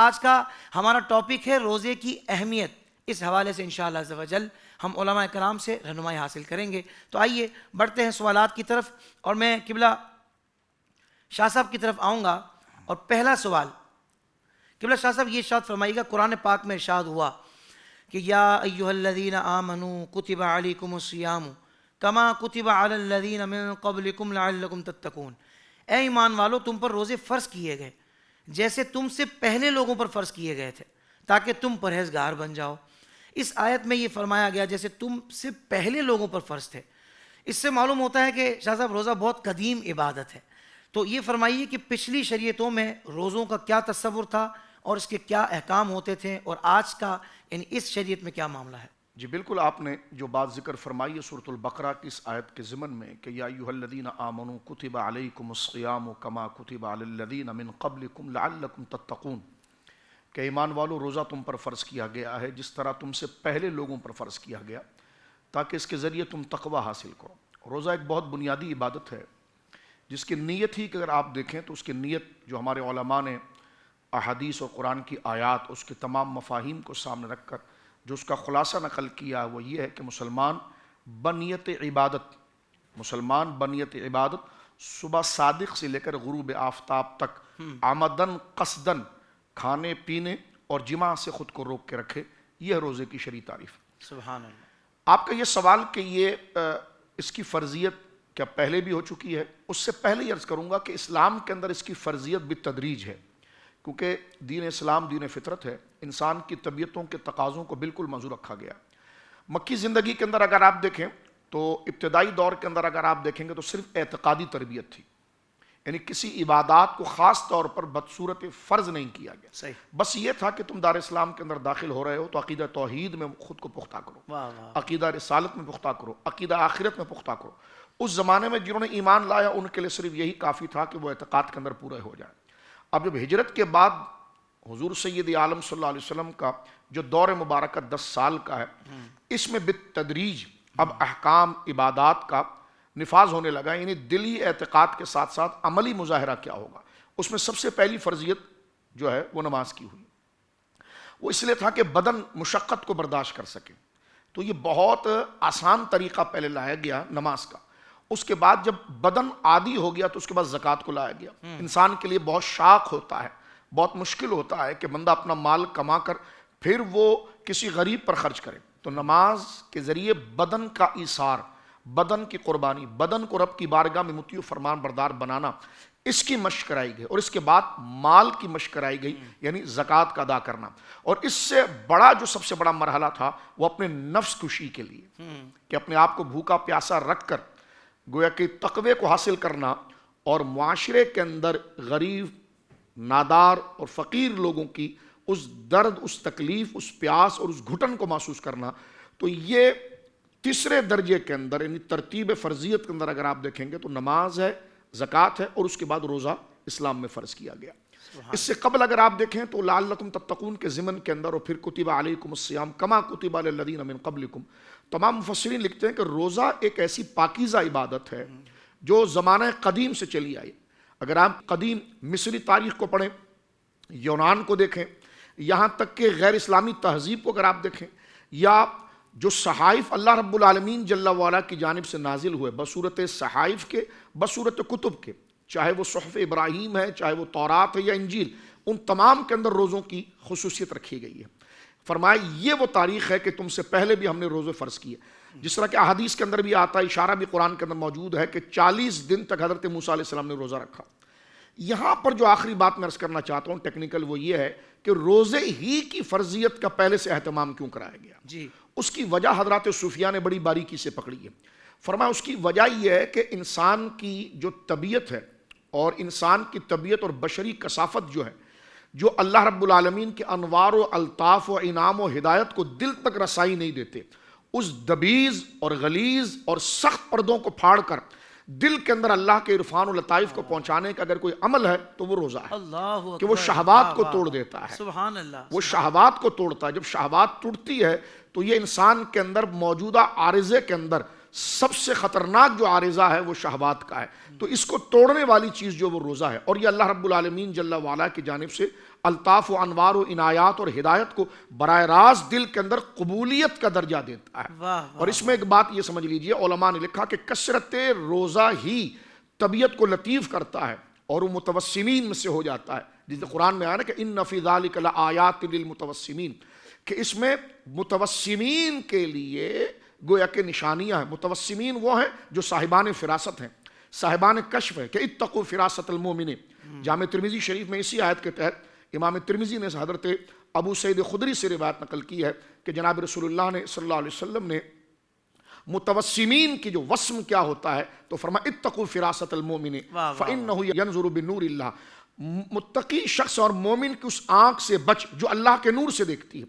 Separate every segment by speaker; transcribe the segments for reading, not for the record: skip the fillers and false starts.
Speaker 1: آج کا ہمارا ٹاپک ہے روزے کی اہمیت. اس حوالے سے انشاءاللہ عز و جل ہم علماء کرام سے رہنمائی حاصل کریں گے. تو آئیے بڑھتے ہیں سوالات کی طرف, اور میں قبلہ شاہ صاحب کی طرف آؤں گا. اور پہلا سوال, قبلہ شاہ صاحب یہ ارشاد فرمائیے گا, قرآن پاک میں ارشاد ہوا کہ یا ایھا الذین آمنوا کتب علیکم الصیام کما کتب علی الذین من قبلکم لعلکم تتقون. اے ایمان والو, تم پر روزے فرض کیے گئے جیسے تم سے پہلے لوگوں پر فرض کیے گئے تھے تاکہ تم پرہیزگار بن جاؤ. اس آیت میں یہ فرمایا گیا جیسے تم سے پہلے لوگوں پر فرض تھے. اس سے معلوم ہوتا ہے کہ شاہ صاحب روزہ بہت قدیم عبادت ہے. تو یہ فرمائیے کہ پچھلی شریعتوں میں روزوں کا کیا تصور تھا اور اس کے کیا احکام ہوتے تھے, اور آج کا یعنی اس شریعت میں کیا معاملہ ہے؟
Speaker 2: جی بالکل, آپ نے جو بات ذکر فرمائی ہے سورۃ البقرہ کی اس آیت کے ضمن میں کہ یا ایھا الذین آمنوا کتب علیکم الصیام کما کتب علی الذین من قبلکم لعلکم تتقون, کہ ایمان والو روزہ تم پر فرض کیا گیا ہے جس طرح تم سے پہلے لوگوں پر فرض کیا گیا تاکہ اس کے ذریعے تم تقوی حاصل کرو. روزہ ایک بہت بنیادی عبادت ہے جس کی نیت ہی کہ اگر آپ دیکھیں تو اس کی نیت جو ہمارے علماء نے احادیث اور قرآن کی آیات اس کے تمام مفاہیم کو سامنے رکھ کر جو اس کا خلاصہ نقل کیا وہ یہ ہے کہ مسلمان بنیت عبادت صبح صادق سے لے کر غروب آفتاب تک عمدن قصدن کھانے پینے اور جماع سے خود کو روک کے رکھے. یہ ہے روزے کی شرعی تعریف.
Speaker 1: سبحان اللہ.
Speaker 2: آپ کا یہ سوال کہ یہ اس کی فرضیت کیا پہلے بھی ہو چکی ہے, اس سے پہلے یہ عرض کروں گا کہ اسلام کے اندر اس کی فرضیت بالتدریج ہے, کیونکہ دین اسلام دین فطرت ہے, انسان کی طبیعتوں کے تقاضوں کو بالکل موضوع رکھا گیا. مکی زندگی کے اندر اگر آپ دیکھیں تو ابتدائی دور کے اندر اگر آپ دیکھیں گے تو صرف اعتقادی تربیت تھی, یعنی کسی عبادات کو خاص طور پر بدصورت فرض نہیں کیا گیا.
Speaker 1: صحیح.
Speaker 2: بس یہ تھا کہ تم دار اسلام کے اندر داخل ہو رہے ہو تو عقیدہ توحید میں خود کو پختہ کرو, عقیدہ رسالت میں پختہ کرو, عقیدہ آخرت میں پختہ کرو. اس زمانے میں جنہوں نے ایمان لایا ان کے لیے صرف یہی کافی تھا کہ وہ اعتقاد کے اندر پورے ہو جائیں. اب جب ہجرت کے بعد حضور سید عالم صلی اللہ علیہ وسلم کا جو دور مبارکہ 10 سال کا ہے, اس میں بالتدریج اب احکام عبادات کا نفاذ ہونے لگا, یعنی دلی اعتقاد کے ساتھ ساتھ عملی مظاہرہ کیا ہوگا. اس میں سب سے پہلی فرضیت جو ہے وہ نماز کی ہوئی. وہ اس لیے تھا کہ بدن مشقت کو برداشت کر سکے, تو یہ بہت آسان طریقہ پہلے لایا گیا نماز کا. اس کے بعد جب بدن عادی ہو گیا تو اس کے بعد زکوٰۃ کو لایا گیا. انسان کے لیے بہت شاق ہوتا ہے, بہت مشکل ہوتا ہے کہ بندہ اپنا مال کما کر پھر وہ کسی غریب پر خرچ کرے, تو نماز کے ذریعے بدن کا ایثار, بدن کی قربانی, بدن کو رب کی بارگاہ میں مطیع و فرمان بردار بنانا, اس کی مشق کرائی گئی. اور اس کے بعد مال کی مشق کرائی گئی, یعنی زکوٰۃ کا ادا کرنا. اور اس سے بڑا جو سب سے بڑا مرحلہ تھا وہ اپنے نفس کشی کے لیے, کہ اپنے آپ کو بھوکا پیاسا رکھ کر گویا کہ تقوی کو حاصل کرنا اور معاشرے کے اندر غریب, نادار اور فقیر لوگوں کی اس درد, اس تکلیف, اس پیاس اور اس گھٹن کو محسوس کرنا. تو یہ تیسرے درجے کے اندر یعنی ترتیب فرضیت کے اندر اگر آپ دیکھیں گے تو نماز ہے, زکوٰۃ ہے, اور اس کے بعد روزہ اسلام میں فرض کیا گیا. اس سے قبل اگر آپ دیکھیں تو لعلکم تتقون کے ضمن کے اندر اور پھر کتب علیکم الصیام کما کتب علی الذین من قبلکم, تمام مفسرین لکھتے ہیں کہ روزہ ایک ایسی پاکیزہ عبادت ہے جو زمانہ قدیم سے چلی آئی. اگر آپ قدیم مصری تاریخ کو پڑھیں, یونان کو دیکھیں, یہاں تک کہ غیر اسلامی تہذیب کو اگر آپ دیکھیں, یا جو صحائف اللہ رب العالمین جل وعلا کی جانب سے نازل ہوئے بصورت صحائف کے, بصورت کتب کے, چاہے وہ صحف ابراہیم ہے, چاہے وہ تورات ہے یا انجیل, ان تمام کے اندر روزوں کی خصوصیت رکھی گئی ہے. فرمایا یہ وہ تاریخ ہے کہ تم سے پہلے بھی ہم نے روزے فرض کیے. جس طرح کہ احادیث کے اندر بھی آتا ہے, اشارہ بھی قرآن کے اندر موجود ہے کہ 40 دن تک حضرت موسیٰ علیہ السلام نے روزہ رکھا. یہاں پر جو آخری بات میں عرض کرنا چاہتا ہوں ٹیکنیکل, وہ یہ ہے کہ روزے ہی کی فرضیت کا پہلے سے اہتمام کیوں کرایا گیا.
Speaker 1: جی,
Speaker 2: اس کی وجہ حضرات صوفیہ نے بڑی باریکی سے پکڑی ہے. فرمایا اس کی وجہ یہ ہے کہ انسان کی جو طبیعت ہے اور انسان کی طبیعت اور بشری کثافت جو ہے, جو اللہ رب العالمین کے انوار و الطاف و انعام و ہدایت کو دل تک رسائی نہیں دیتے, اس دبیز اور غلیظ اور سخت پردوں کو پھاڑ کر دل کے اندر اللہ کے عرفان و لطائف کو پہنچانے کا اگر کوئی عمل ہے تو وہ روزہ ہے. کہ وہ شہوات کو توڑ دیتا ہے.
Speaker 1: سبحان اللہ.
Speaker 2: وہ شہوات کو توڑتا ہے. جب شہوات ٹوٹتی ہے تو یہ انسان کے اندر موجودہ عارضے کے اندر سب سے خطرناک جو عارضہ ہے وہ شہوات کا ہے، تو اس کو توڑنے والی چیز جو وہ روزہ ہے، اور یہ اللہ رب العالمین جل وعلا کی جانب سے الطاف و انوار و عنایات اور ہدایت کو براہ راست دل کے اندر قبولیت کا درجہ دیتا ہے۔ اور اس میں ایک بات یہ سمجھ لیجئے، علماء نے لکھا کہ کثرت روزہ ہی طبیعت کو لطیف کرتا ہے اور وہ متوسمین میں سے ہو جاتا ہے، جس قرآن میں آیا نا کہ ان فی ذلک لآیات للمتوسمین، کہ اس میں متوسمین کے لیے گویا کہ نشانیاں ہیں۔ متوسمین وہ ہیں جو صاحبان فراست ہیں، صاحبان کشف ہے، کہ اتقوا فراست المومن۔ جامع ترمذی شریف میں اسی آیت کے تحت امام ترمذی نے حضرت ابو سعید خدری سے روایت نقل کی ہے کہ جناب رسول اللہ نے صلی اللہ علیہ وسلم نے متوسمین کی جو وسم کیا ہوتا ہے تو فرمایا اتقوا فراست المومن فإنه ينظر بنور اللہ، متقی شخص اور مومن کی اس آنکھ سے بچ جو اللہ کے نور سے دیکھتی ہے۔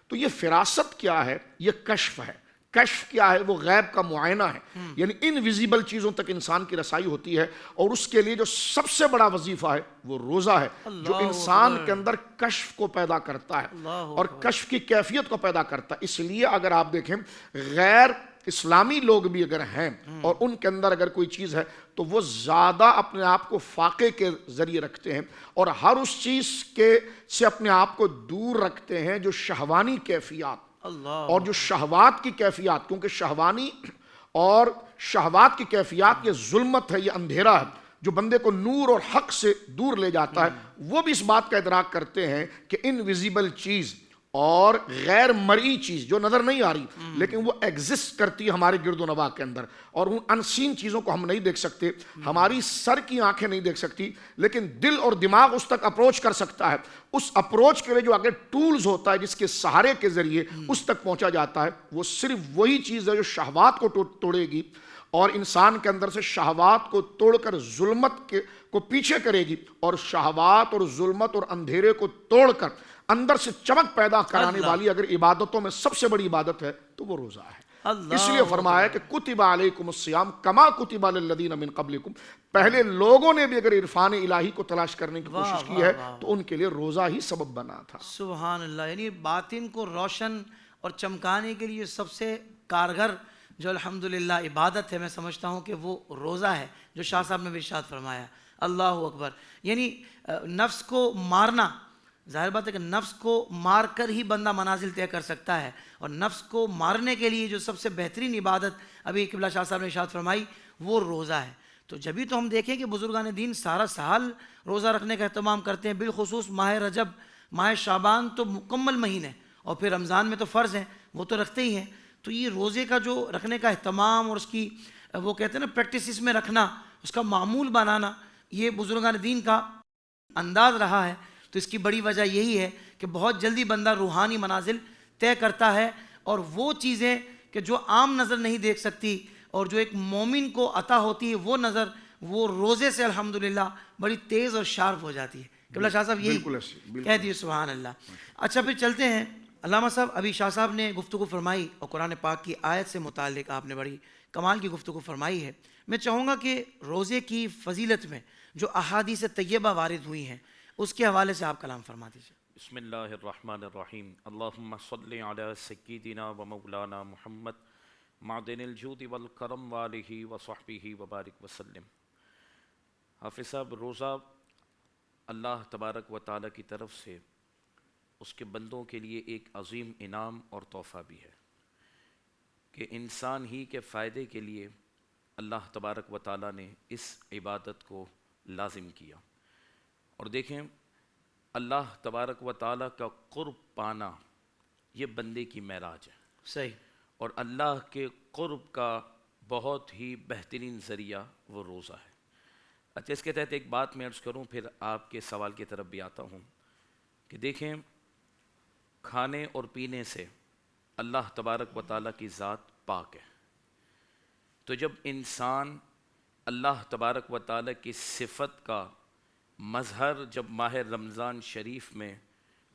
Speaker 2: تو یہ فراست کیا ہے؟ یہ کشف ہے۔ کشف کیا ہے؟ وہ غیب کا معائنہ ہے، یعنی انویزیبل چیزوں تک انسان کی رسائی ہوتی ہے، اور اس کے لیے جو سب سے بڑا وظیفہ ہے وہ روزہ ہے، جو انسان کے اندر کشف کو پیدا کرتا ہے اور کشف کی کیفیت کو پیدا کرتا ہے۔ اس لیے اگر آپ دیکھیں غیر اسلامی لوگ بھی اگر ہیں اور ان کے اندر اگر کوئی چیز ہے تو وہ زیادہ اپنے آپ کو فاقے کے ذریعے رکھتے ہیں اور ہر اس چیز سے اپنے آپ کو دور رکھتے ہیں جو شہوانی کیفیات اور جو شہوات کی کیفیات، کیونکہ شہوانی اور شہوات کی کیفیات یہ ظلمت ہے، یہ اندھیرا ہے جو بندے کو نور اور حق سے دور لے جاتا ہے۔ وہ بھی اس بات کا ادراک کرتے ہیں کہ انویزیبل چیز اور غیر مرئی چیز جو نظر نہیں آ رہی لیکن وہ ایگزسٹ کرتی ہے ہمارے گرد و نواح کے اندر، اور ان انسین چیزوں کو ہم نہیں دیکھ سکتے، ہماری سر کی آنکھیں نہیں دیکھ سکتی، لیکن دل اور دماغ اس تک اپروچ کر سکتا ہے۔ اس اپروچ کے لیے جو آگے ٹولز ہوتا ہے جس کے سہارے کے ذریعے اس تک پہنچا جاتا ہے، وہ صرف وہی چیز ہے جو شہوات کو توڑے گی اور انسان کے اندر سے شہوات کو توڑ کر ظلمت کو پیچھے کرے گی، اور شہوات اور ظلمت اور اندھیرے کو توڑ کر اندر سے چمک پیدا کرانے والی اگر عبادتوں میں سب سے بڑی عبادت ہے تو وہ روزہ ہے۔ اس لیے فرمایا کہ کتب علیکم الصیام کما کتب علی الذین من قبلکم، پہلے لوگوں نے بھی اگر عرفان الہی کو تلاش کرنے کی کوشش کی ہے تو ان کے لیے روزہ ہی سبب بنا تھا۔
Speaker 1: سبحان اللہ، یعنی باطن کو روشن اور چمکانے کے لیے سب سے کارگر جو الحمدللہ عبادت ہے، میں سمجھتا ہوں کہ وہ روزہ ہے، جو شاہ صاحب نے بھی ارشاد فرمایا۔ اللہ اکبر، یعنی نفس کو مارنا، ظاہر بات ہے کہ نفس کو مار کر ہی بندہ منازل طے کر سکتا ہے، اور نفس کو مارنے کے لیے جو سب سے بہترین عبادت ابھی قبلہ شاہ صاحب نے ارشاد فرمائی وہ روزہ ہے۔ تو جبھی تو ہم دیکھیں کہ بزرگان دین سارا سال روزہ رکھنے کا اہتمام کرتے ہیں، بالخصوص ماہ رجب، ماہ شعبان تو مکمل مہینے، اور پھر رمضان میں تو فرض ہیں وہ تو رکھتے ہی ہیں۔ تو یہ روزے کا جو رکھنے کا اہتمام اور اس کی وہ کہتے ہیں نا پریکٹسز میں رکھنا، اس کا معمول بنانا، یہ بزرگان دین کا انداز رہا ہے۔ تو اس کی بڑی وجہ یہی ہے کہ بہت جلدی بندہ روحانی منازل طے کرتا ہے، اور وہ چیزیں کہ جو عام نظر نہیں دیکھ سکتی اور جو ایک مومن کو عطا ہوتی ہے وہ نظر، وہ روزے سے الحمدللہ بڑی تیز اور شارپ ہو جاتی ہے۔ قبلہ شاہ صاحب یہی کہہ دیے، سبحان اللہ۔ اچھا پھر چلتے ہیں علامہ صاحب، ابھی شاہ صاحب نے گفتگو فرمائی اور قرآن پاک کی آیت سے متعلق آپ نے بڑی کمال کی گفتگو فرمائی ہے۔ میں چاہوں گا کہ روزے کی فضیلت میں جو احادیث طیبہ وارد ہوئی ہیں اس کے حوالے سے آپ کلام فرما دیجیے۔
Speaker 3: بسم اللہ الرحمن الرحیم، اللہم صلی علی سیدنا و مولانا محمد معدن الجود والکرم والہ وصحبہ وبارک وسلم۔ حافظ صاحب، روزہ اللہ تبارک و تعالیٰ کی طرف سے اس کے بندوں کے لیے ایک عظیم انعام اور تحفہ بھی ہے کہ انسان ہی کے فائدے کے لیے اللہ تبارک و تعالیٰ نے اس عبادت کو لازم کیا۔ اور دیکھیں، اللہ تبارک و تعالیٰ کا قرب پانا یہ بندے کی معراج ہے،
Speaker 1: صحیح،
Speaker 3: اور اللہ کے قرب کا بہت ہی بہترین ذریعہ وہ روزہ ہے۔ اچھا، اس کے تحت ایک بات میں عرض کروں، پھر آپ کے سوال کی طرف بھی آتا ہوں کہ دیکھیں، کھانے اور پینے سے اللہ تبارک و تعالیٰ کی ذات پاک ہے، تو جب انسان اللہ تبارک و تعالیٰ کی صفت کا مظہر جب ماہ رمضان شریف میں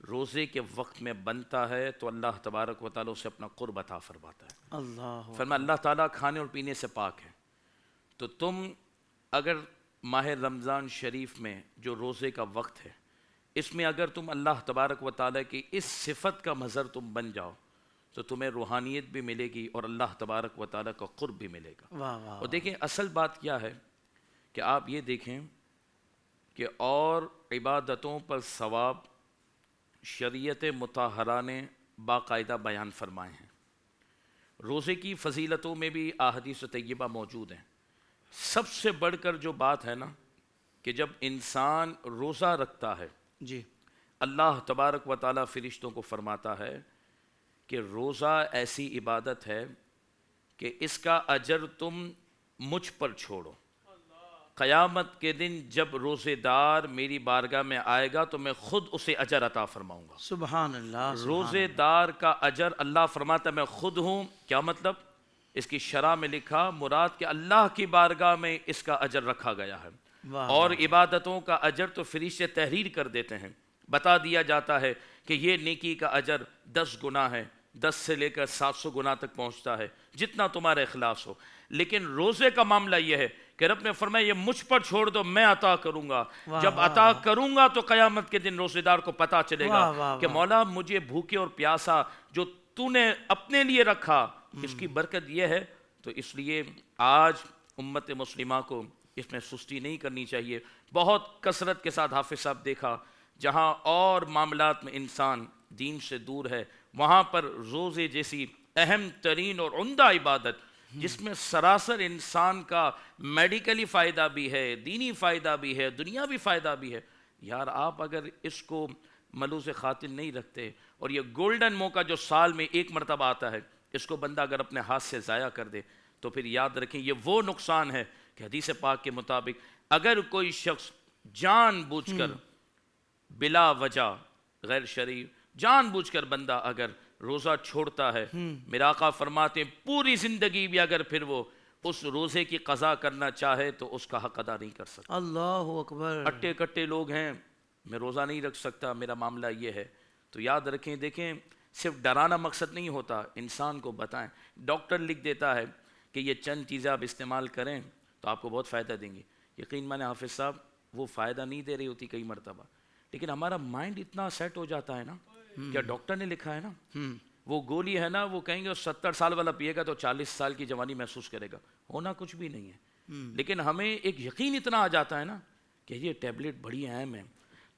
Speaker 3: روزے کے وقت میں بنتا ہے تو اللہ تبارک و تعالیٰ اسے اپنا قرب عطا فرماتا ہے۔ فرمایا اللہ تعالیٰ کھانے اور پینے سے پاک ہے، تو تم اگر ماہ رمضان شریف میں جو روزے کا وقت ہے اس میں اگر تم اللہ تبارک و تعالیٰ کی اس صفت کا مظہر تم بن جاؤ، تو تمہیں روحانیت بھی ملے گی اور اللہ تبارک و تعالیٰ کا قرب بھی ملے گا۔
Speaker 1: واہ واہ
Speaker 3: اور دیکھیں اصل بات کیا ہے کہ آپ یہ دیکھیں کہ اور عبادتوں پر ثواب شریعت مطہرہ نے باقاعدہ بیان فرمائے ہیں۔ روزے کی فضیلتوں میں بھی احادیث طیبہ موجود ہیں۔ سب سے بڑھ کر جو بات ہے نا کہ جب انسان روزہ رکھتا ہے،
Speaker 1: جی،
Speaker 3: اللہ تبارک و تعالیٰ فرشتوں کو فرماتا ہے کہ روزہ ایسی عبادت ہے کہ اس کا اجر تم مجھ پر چھوڑو۔ قیامت کے دن جب روزے دار میری بارگاہ میں آئے گا تو میں خود اسے اجر عطا فرماؤں گا۔
Speaker 1: سبحان اللہ۔
Speaker 3: روزے دار کا اجر اللہ فرماتا ہے میں خود ہوں۔ کیا مطلب؟ اس کی شرح میں لکھا مراد کہ اللہ کی بارگاہ میں اس کا اجر رکھا گیا ہے، اور عبادتوں کا اجر تو فرشتے تحریر کر دیتے ہیں، بتا دیا جاتا ہے کہ یہ نیکی کا اجر 10 گنا ہے، 10 سے لے کر 700 گنا تک پہنچتا ہے، جتنا تمہارا اخلاص ہو۔ لیکن روزے کا معاملہ یہ ہے کہ رب نے فرمایا یہ مجھ پر چھوڑ دو، میں عطا کروں گا۔ جب عطا کروں گا تو قیامت کے دن روزے دار کو پتہ چلے گا کہ مولا مجھے بھوکے اور پیاسا جو تو نے اپنے لیے رکھا، اس کی برکت یہ ہے۔ تو اس لیے آج امت مسلمہ کو اس میں سستی نہیں کرنی چاہیے۔ بہت کثرت کے ساتھ حافظ صاحب دیکھا جہاں اور معاملات میں انسان دین سے دور ہے، وہاں پر روزے جیسی اہم ترین اور عمدہ عبادت جس میں سراسر انسان کا میڈیکلی فائدہ بھی ہے، دینی فائدہ بھی ہے، دنیاوی فائدہ بھی ہے، یار آپ اگر اس کو ملوث خاطر نہیں رکھتے، اور یہ گولڈن موقع جو سال میں ایک مرتبہ آتا ہے، اس کو بندہ اگر اپنے ہاتھ سے ضائع کر دے تو پھر یاد رکھیں یہ وہ نقصان ہے کہ حدیث پاک کے مطابق اگر کوئی شخص جان بوجھ کر بلا وجہ غیر شرعی جان بوجھ کر بندہ اگر روزہ چھوڑتا ہے، میرا آقا فرماتے ہیں پوری زندگی بھی اگر پھر وہ اس روزے کی قضا کرنا چاہے تو اس کا حق ادا نہیں کر سکتا۔
Speaker 1: اللہ اکبر۔
Speaker 3: اٹے کٹے لوگ ہیں، میں روزہ نہیں رکھ سکتا، میرا معاملہ یہ ہے۔ تو یاد رکھیں، دیکھیں صرف ڈرانا مقصد نہیں ہوتا، انسان کو بتائیں۔ ڈاکٹر لکھ دیتا ہے کہ یہ چند چیزیں آپ استعمال کریں تو آپ کو بہت فائدہ دیں گی، یقین مانے حافظ صاحب وہ فائدہ نہیں دے رہی ہوتی کئی مرتبہ، لیکن ہمارا مائنڈ اتنا سیٹ ہو جاتا ہے نا، کیا ڈاکٹر نے لکھا ہے نا وہ گولی ہے نا، وہ کہیں گے 70 سال والا پیے گا تو 40 سال کی جوانی محسوس کرے گا، ہونا کچھ بھی نہیں ہے۔ لیکن ہمیں ایک یقین اتنا آ جاتا ہے نا کہ یہ ٹیبلٹ بڑی اہم ہے،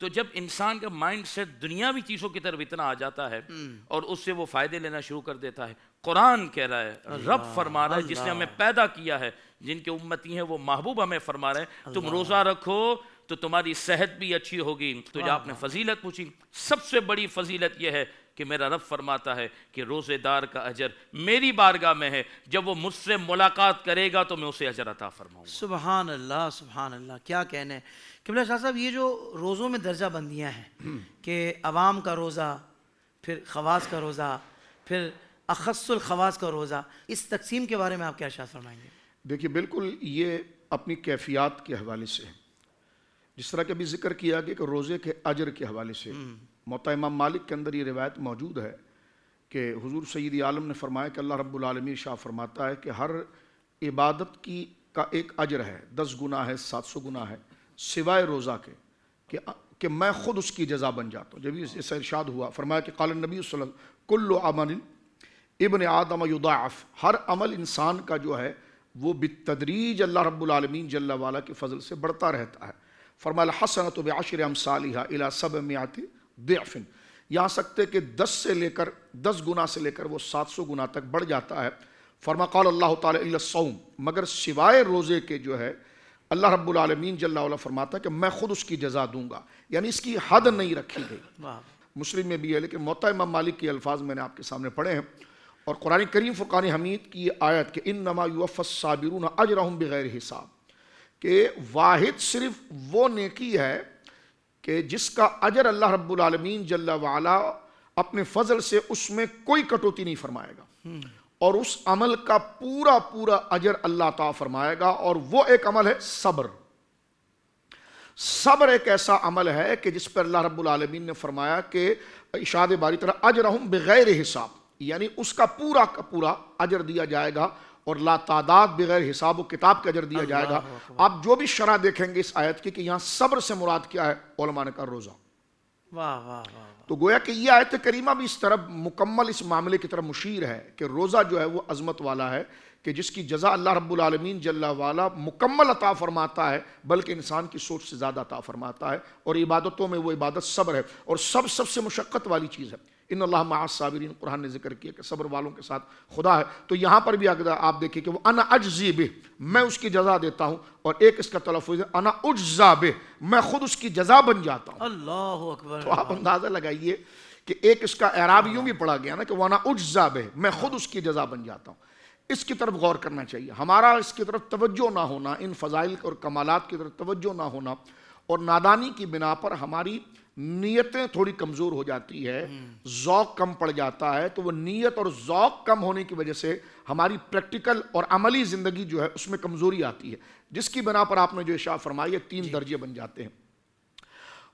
Speaker 3: تو جب انسان کا مائنڈ سیٹ دنیاوی چیزوں کی طرف اتنا آ جاتا ہے اور اس سے وہ فائدے لینا شروع کر دیتا ہے، قرآن کہہ رہا ہے، رب فرما رہا ہے جس نے ہمیں پیدا کیا ہے، جن کے امتی ہیں وہ محبوب ہمیں فرما رہے ہیں تم روزہ رکھو تو تمہاری صحت بھی اچھی ہوگی۔ تو جو آپ نے فضیلت پوچھی، سب سے بڑی فضیلت یہ ہے کہ میرا رب فرماتا ہے کہ روزے دار کا اجر میری بارگاہ میں ہے، جب وہ مجھ سے ملاقات کرے گا تو میں اسے اجر عطا فرماؤں گا۔
Speaker 1: سبحان اللہ، سبحان اللہ، کیا کہنے۔ قبلہ شاہ صاحب یہ جو روزوں میں درجہ بندیاں ہیں کہ عوام کا روزہ، پھر خواص کا روزہ، پھر اخص الخواص کا روزہ، اس تقسیم کے بارے میں آپ کیا ارشاد فرمائیں گے؟
Speaker 2: دیکھیے بالکل یہ اپنی کیفیات کے حوالے سے ہے، جس طرح کہ ابھی ذکر کیا گیا کہ روزے کے اجر کے حوالے سے موطا امام مالک کے اندر یہ روایت موجود ہے کہ حضور سید عالم نے فرمایا کہ اللہ رب العالمین شاہ فرماتا ہے کہ ہر عبادت کی کا ایک اجر ہے، 10 گنا ہے، 700 گنا ہے، سوائے روزہ کے کہ میں خود اس کی جزا بن جاتا ہوں۔ جب اس ارشاد ہوا فرمایا کہ قال النبی صلی اللہ علیہ وسلم کل عمل ابن آدم یضاعف، ہر عمل انسان کا جو ہے وہ بالتدریج اللہ رب العالمین جل وعلا کے فضل سے بڑھتا رہتا ہے۔ فرمایا الحسنۃ بعشر امثالها الى 700 ضعف، یہاں سکتے کہ 10 گنا سے لے کر وہ 700 گنا تک بڑھ جاتا ہے۔ فرما قال اللہ تعالی الا الصوم، مگر سوائے روزے کے جو ہے اللہ رب العالمین جل وعلا فرماتا ہے کہ میں خود اس کی جزا دوں گا، یعنی اس کی حد نہیں رکھی گئی۔ مسلم میں بھی ہے، لیکن موطا امام مالک کے الفاظ میں نے آپ کے سامنے پڑھے ہیں، اور قرآن کریم فرقان حمید کی یہ آیت کہ انما یوفی الصابرون اجرہم بغیر حساب، کہ واحد صرف وہ نیکی ہے کہ جس کا اجر اللہ رب العالمین جل وعلا اپنے فضل سے اس میں کوئی کٹوتی نہیں فرمائے گا، اور اس عمل کا پورا اجر اللہ تعالیٰ فرمائے گا، اور وہ ایک عمل ہے صبر۔ صبر ایک ایسا عمل ہے کہ جس پر اللہ رب العالمین نے فرمایا کہ ارشاد باری طرح اجرہم بغیر حساب، یعنی اس کا پورا اجر دیا جائے گا، اور لا تعداد بغیر حساب و کتاب کا اجر دیا جائے گا۔ آپ جو بھی شرح دیکھیں گے اس آیت کی کہ یہاں صبر سے مراد کیا ہے، علماء نے کہا روزہ۔
Speaker 1: واہ واہ واہ.
Speaker 2: تو گویا کہ یہ آیت کریمہ بھی اس طرف مکمل اس معاملے کی طرف مشیر ہے کہ روزہ جو ہے وہ عظمت والا ہے کہ جس کی جزا اللہ رب العالمین جل وعلا مکمل عطا فرماتا ہے، بلکہ انسان کی سوچ سے زیادہ عطا فرماتا ہے. اور عبادتوں میں وہ عبادت صبر ہے، اور سب سے مشقت والی چیز ہے. ان اللہ مع الصابرین، قرآن نے ذکر کیا کہ صبر والوں کے ساتھ خدا ہے. تو یہاں پر بھی اگر آپ دیکھیں کہ وہ انا اجزی بہ، میں اس کی جزا دیتا ہوں، اور ایک اس کا تلفظ ہے انا اجزا بہ، میں خود اس کی جزا بن جاتا ہوں.
Speaker 1: اللہ اکبر.
Speaker 2: تو آپ اندازہ لگائیے کہ ایک اس کا اعراب یوں بھی پڑھا گیا نا کہ وانا اجزا بہ، میں خود اس کی جزا بن جاتا ہوں. اس کی طرف غور کرنا چاہیے. ہمارا اس کی طرف توجہ نہ ہونا، ان فضائل اور کمالات کی طرف توجہ نہ ہونا، اور نادانی کی بنا پر ہماری نیتیں تھوڑی کمزور ہو جاتی ہے، ذوق کم پڑ جاتا ہے. تو وہ نیت اور ذوق کم ہونے کی وجہ سے ہماری پریکٹیکل اور عملی زندگی جو ہے اس میں کمزوری آتی ہے، جس کی بنا پر آپ نے جو ارشاد فرمائی ہے 3 درجے بن جاتے ہیں.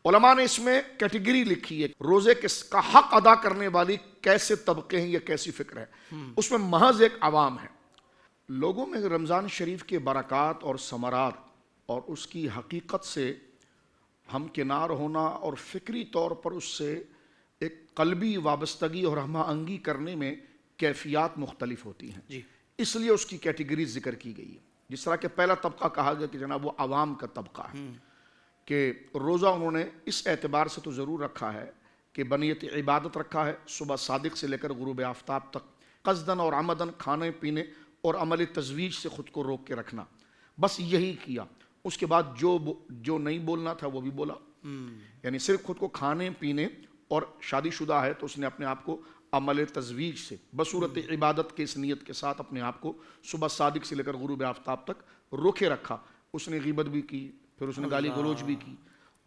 Speaker 2: علماء نے اس میں کیٹیگری لکھی ہے، روزے کا حق ادا کرنے والی کیسے طبقے ہیں یا کیسی فکر ہے. اس میں محض ایک عوام ہے. لوگوں میں رمضان شریف کے برکات اور ثمرات اور اس کی حقیقت سے ہم کنار ہونا اور فکری طور پر اس سے ایک قلبی وابستگی اور ہم آہنگی کرنے میں کیفیات مختلف ہوتی ہیں.
Speaker 1: جی.
Speaker 2: اس لیے اس کی کیٹیگری ذکر کی گئی ہے. جس طرح کہ پہلا طبقہ کہا گیا کہ جناب وہ عوام کا طبقہ ہے، کہ روزہ انہوں نے اس اعتبار سے تو ضرور رکھا ہے کہ بنیت عبادت رکھا ہے، صبح صادق سے لے کر غروب آفتاب تک قصدن اور عمدن کھانے پینے اور عمل تزویج سے خود کو روک کے رکھنا، بس یہی کیا. اس کے بعد جو نہیں بولنا تھا وہ بھی بولا. یعنی صرف خود کو کھانے پینے، اور شادی شدہ ہے تو اس نے اپنے آپ کو عمل تزویج سے بصورت عبادت کے اس نیت کے ساتھ اپنے آپ کو صبح صادق سے لے کر غروب آفتاب تک روکے رکھا. اس نے غیبت بھی کی، پھر اس نے گالی گلوچ بھی کی،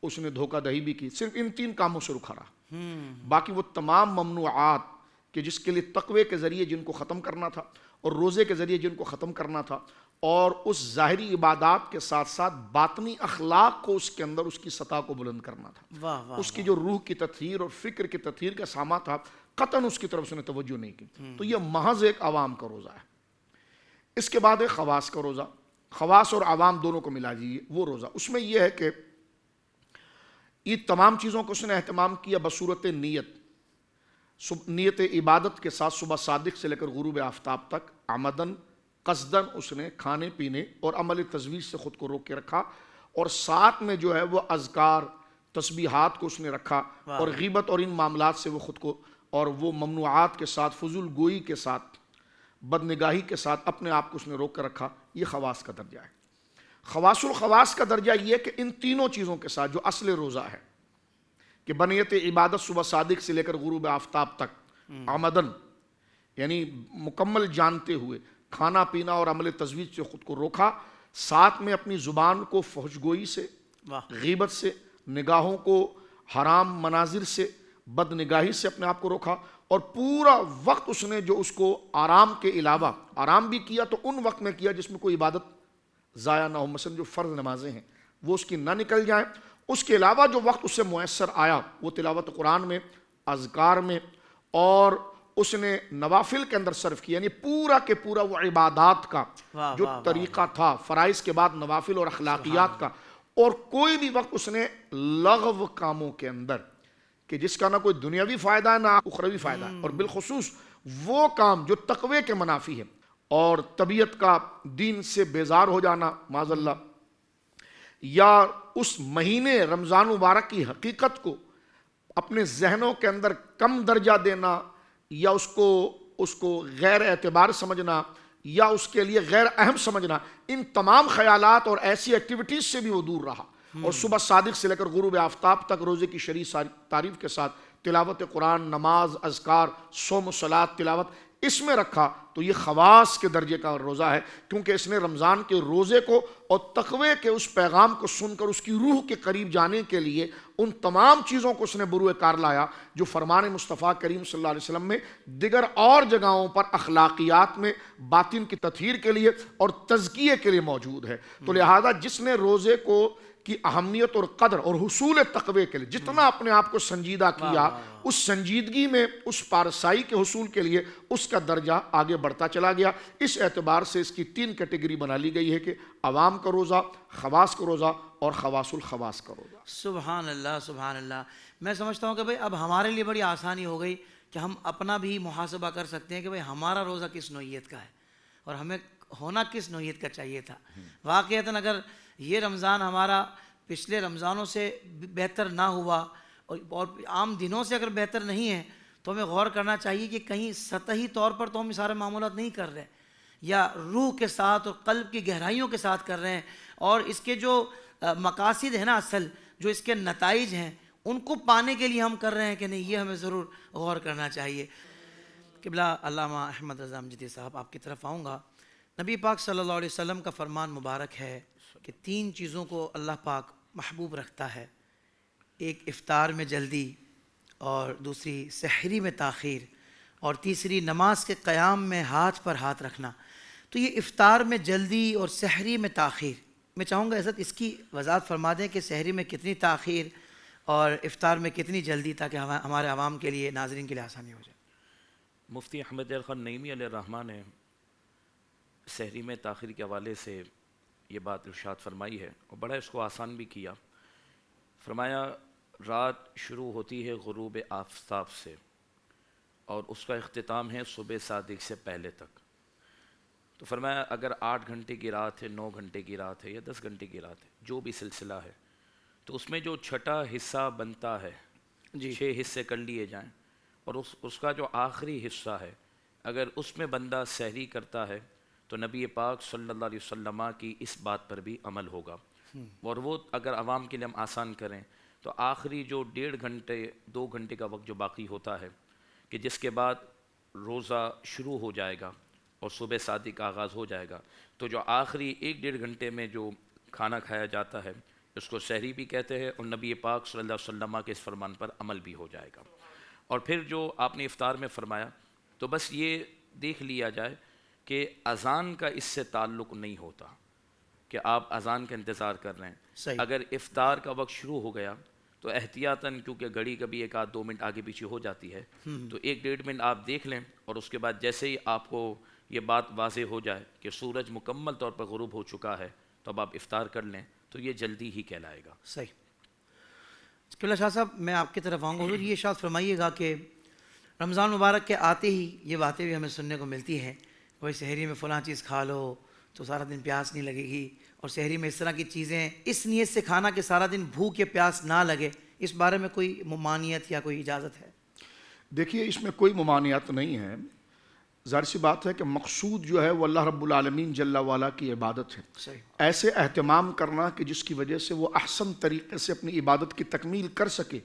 Speaker 2: اس نے دھوکہ دہی بھی کی. صرف ان 3 کاموں سے رکھا رہا. باقی وہ تمام ممنوعات کہ جس کے لیے تقوی کے ذریعے جن کو ختم کرنا تھا اور روزے کے ذریعے جن کو ختم کرنا تھا، اور اس ظاہری عبادات کے ساتھ ساتھ باطنی اخلاق کو اس کے اندر اس کی سطح کو بلند کرنا تھا. اس کی جو روح کی تطہیر اور فکر کی تطہیر کا سامان تھا، قطعاً اس کی طرف اس نے توجہ نہیں کی. تو یہ محض ایک عوام کا روزہ ہے. اس کے بعد ایک خواص کا روزہ، خواص اور عوام دونوں کو ملا دیجیے وہ روزہ. اس میں یہ ہے کہ یہ تمام چیزوں کو اس نے اہتمام کیا بصورت نیت عبادت کے ساتھ صبح صادق سے لے کر غروب آفتاب تک عمدن قصدن اس نے کھانے پینے اور عمل تزویج سے خود کو روک کے رکھا، اور ساتھ میں جو ہے وہ اذکار تسبیحات کو اس نے رکھا، اور غیبت اور ان معاملات سے وہ خود کو، اور وہ ممنوعات کے ساتھ فضول گوئی کے ساتھ بدنگاہی کے ساتھ اپنے آپ کو اس نے روک کر رکھا. یہ خواص کا درجہ ہے. خواص الخواص کا درجہ یہ کہ ان تینوں چیزوں کے ساتھ جو اصل روزہ ہے کہ بنیت عبادت صبح صادق سے لے کر غروب آفتاب تک عمدن، یعنی مکمل جانتے ہوئے کھانا پینا اور عمل تزویج سے خود کو روکا، ساتھ میں اپنی زبان کو فحش گوئی سے، غیبت سے، نگاہوں کو حرام مناظر سے، بد نگاہی سے اپنے آپ کو روکا، اور پورا وقت اس نے جو اس کو آرام کے علاوہ آرام بھی کیا تو ان وقت میں کیا جس میں کوئی عبادت ضائع نہ ہو. مثلا جو فرض نمازیں ہیں وہ اس کی نہ نکل جائیں. اس کے علاوہ جو وقت اس سے میسر آیا وہ تلاوت قرآن میں، اذکار میں، اور اس نے نوافل کے اندر صرف کیا. یعنی پورا کے پورا وہ عبادات کا جو طریقہ تھا، فرائض کے بعد نوافل اور اخلاقیات کا، اور کوئی بھی وقت اس نے لغو کاموں کے اندر کہ جس کا نہ کوئی دنیاوی فائدہ ہے نہ اخروی فائدہ ہے، اور بالخصوص وہ کام جو تقوی کے منافی ہے اور طبیعت کا دین سے بیزار ہو جانا معاذ اللہ، یا اس مہینے رمضان مبارک کی حقیقت کو اپنے ذہنوں کے اندر کم درجہ دینا، یا اس کو غیر اعتبار سمجھنا، یا اس کے لیے غیر اہم سمجھنا، ان تمام خیالات اور ایسی ایکٹیویٹیز سے بھی وہ دور رہا. اور صبح صادق سے لے کر غروب آفتاب تک روزے کی شرعی تعریف کے ساتھ تلاوت قرآن، نماز، اذکار، صوم و صلاۃ، تلاوت اس میں رکھا. تو یہ خواص کے درجے کا روزہ ہے، کیونکہ اس نے رمضان کے روزے کو اور تقوی کے اس پیغام کو سن کر اس کی روح کے قریب جانے کے لیے ان تمام چیزوں کو اس نے بروئے کار لایا جو فرمان مصطفیٰ کریم صلی اللہ علیہ وسلم میں دیگر اور جگہوں پر اخلاقیات میں باطن کی تطہیر کے لیے اور تزکیے کے لیے موجود ہے. تو لہذا جس نے روزے کو کی اہمیت اور قدر اور حصول تقوی کے لیے جتنا اپنے آپ کو سنجیدہ کیا، اس سنجیدگی میں اس پارسائی کے حصول کے لیے اس کا درجہ آگے بڑھتا چلا گیا۔ اس اعتبار سے اس کی 3 کیٹیگری بنا لی گئی ہے کہ عوام کا روزہ، خواص کا روزہ اور خواص الخواص کا روزہ۔
Speaker 1: سبحان اللہ، سبحان اللہ۔ میں سمجھتا ہوں کہ بھئی اب ہمارے لیے بڑی آسانی ہو گئی کہ ہم اپنا بھی محاسبہ کر سکتے ہیں کہ بھئی ہمارا روزہ کس نوعیت کا ہے اور ہمیں ہونا کس نوعیت کا چاہیے تھا۔ واقعتاً اگر یہ رمضان ہمارا پچھلے رمضانوں سے بہتر نہ ہوا اور عام دنوں سے اگر بہتر نہیں ہے تو ہمیں غور کرنا چاہیے کہ کہیں سطحی طور پر تو ہم سارے معاملات نہیں کر رہے یا روح کے ساتھ اور قلب کی گہرائیوں کے ساتھ کر رہے ہیں، اور اس کے جو مقاصد ہیں نا، اصل جو اس کے نتائج ہیں ان کو پانے کے لیے ہم کر رہے ہیں کہ نہیں، یہ ہمیں ضرور غور کرنا چاہیے۔ قبلہ علامہ احمد رضا امجدی صاحب، آپ کی طرف آؤں گا۔ نبی پاک صلی اللہ علیہ وسلم کا فرمان مبارک ہے کہ 3 چیزوں کو اللہ پاک محبوب رکھتا ہے، ایک افطار میں جلدی، اور دوسری سحری میں تاخیر، اور تیسری نماز کے قیام میں ہاتھ پر ہاتھ رکھنا۔ تو یہ افطار میں جلدی اور سحری میں تاخیر، میں چاہوں گا حضرت اس کی وضاحت فرما دیں کہ سحری میں کتنی تاخیر اور افطار میں کتنی جلدی، تاکہ ہمارے عوام کے لیے، ناظرین کے لیے آسانی ہو جائے۔
Speaker 3: مفتی احمد خان نعیمی علیہ الرحمٰ نے سحری میں تاخیر کے حوالے سے یہ بات ارشاد فرمائی ہے اور بڑا اس کو آسان بھی کیا۔ فرمایا رات شروع ہوتی ہے غروب آفتاب سے اور اس کا اختتام ہے صبح صادق سے پہلے تک۔ تو فرمایا اگر 8 گھنٹے کی رات ہے، 9 گھنٹے کی رات ہے یا 10 گھنٹے کی رات ہے، جو بھی سلسلہ ہے، تو اس میں جو چھٹا حصہ بنتا ہے، 6 حصے کر لیے جائیں، اور اس کا جو آخری حصہ ہے اگر اس میں بندہ سحری کرتا ہے تو نبی پاک صلی اللہ علیہ وسلم کی اس بات پر بھی عمل ہوگا۔ اور وہ اگر عوام کے لیے ہم آسان کریں تو آخری جو 1.5 گھنٹے 2 گھنٹے کا وقت جو باقی ہوتا ہے کہ جس کے بعد روزہ شروع ہو جائے گا اور صبح صادق کا آغاز ہو جائے گا، تو جو آخری 1-1.5 گھنٹے میں جو کھانا کھایا جاتا ہے اس کو سحری بھی کہتے ہیں، اور نبی پاک صلی اللہ علیہ وسلم کے اس فرمان پر عمل بھی ہو جائے گا۔ اور پھر جو آپ نے افطار میں فرمایا، تو بس یہ دیکھ لیا جائے کہ اذان کا اس سے تعلق نہیں ہوتا کہ آپ اذان کا انتظار کر رہے ہیں۔ اگر افطار کا وقت شروع ہو گیا تو احتیاطاً، کیونکہ گھڑی کبھی 1-2 منٹ آگے پیچھے ہو جاتی ہے، تو 1-1.5 منٹ آپ دیکھ لیں، اور اس کے بعد جیسے ہی آپ کو یہ بات واضح ہو جائے کہ سورج مکمل طور پر غروب ہو چکا ہے تو اب آپ افطار کر لیں، تو یہ جلدی ہی کہلائے گا۔
Speaker 1: صحیح۔ قبلہ شاہ صاحب، میں آپ کی طرف آؤں گا۔ حضور یہ ارشاد فرمائیے گا کہ رمضان مبارک کے آتے ہی یہ باتیں بھی ہمیں سننے کو ملتی ہیں، وہی سحری میں فلاں چیز کھا لو تو سارا دن پیاس نہیں لگے گی، اور سحری میں اس طرح کی چیزیں اس نیت سے کھانا کہ سارا دن بھوک یا پیاس نہ لگے، اس بارے میں کوئی ممانعت یا کوئی اجازت ہے؟
Speaker 2: دیکھیے، اس میں کوئی ممانعت نہیں ہے۔ ظاہر سی بات ہے کہ مقصود جو ہے وہ اللہ رب العالمین جل وعلا کی عبادت ہے۔
Speaker 1: صحیح۔
Speaker 2: ایسے اہتمام کرنا کہ جس کی وجہ سے وہ احسن طریقے سے اپنی عبادت کی تکمیل کر سکے،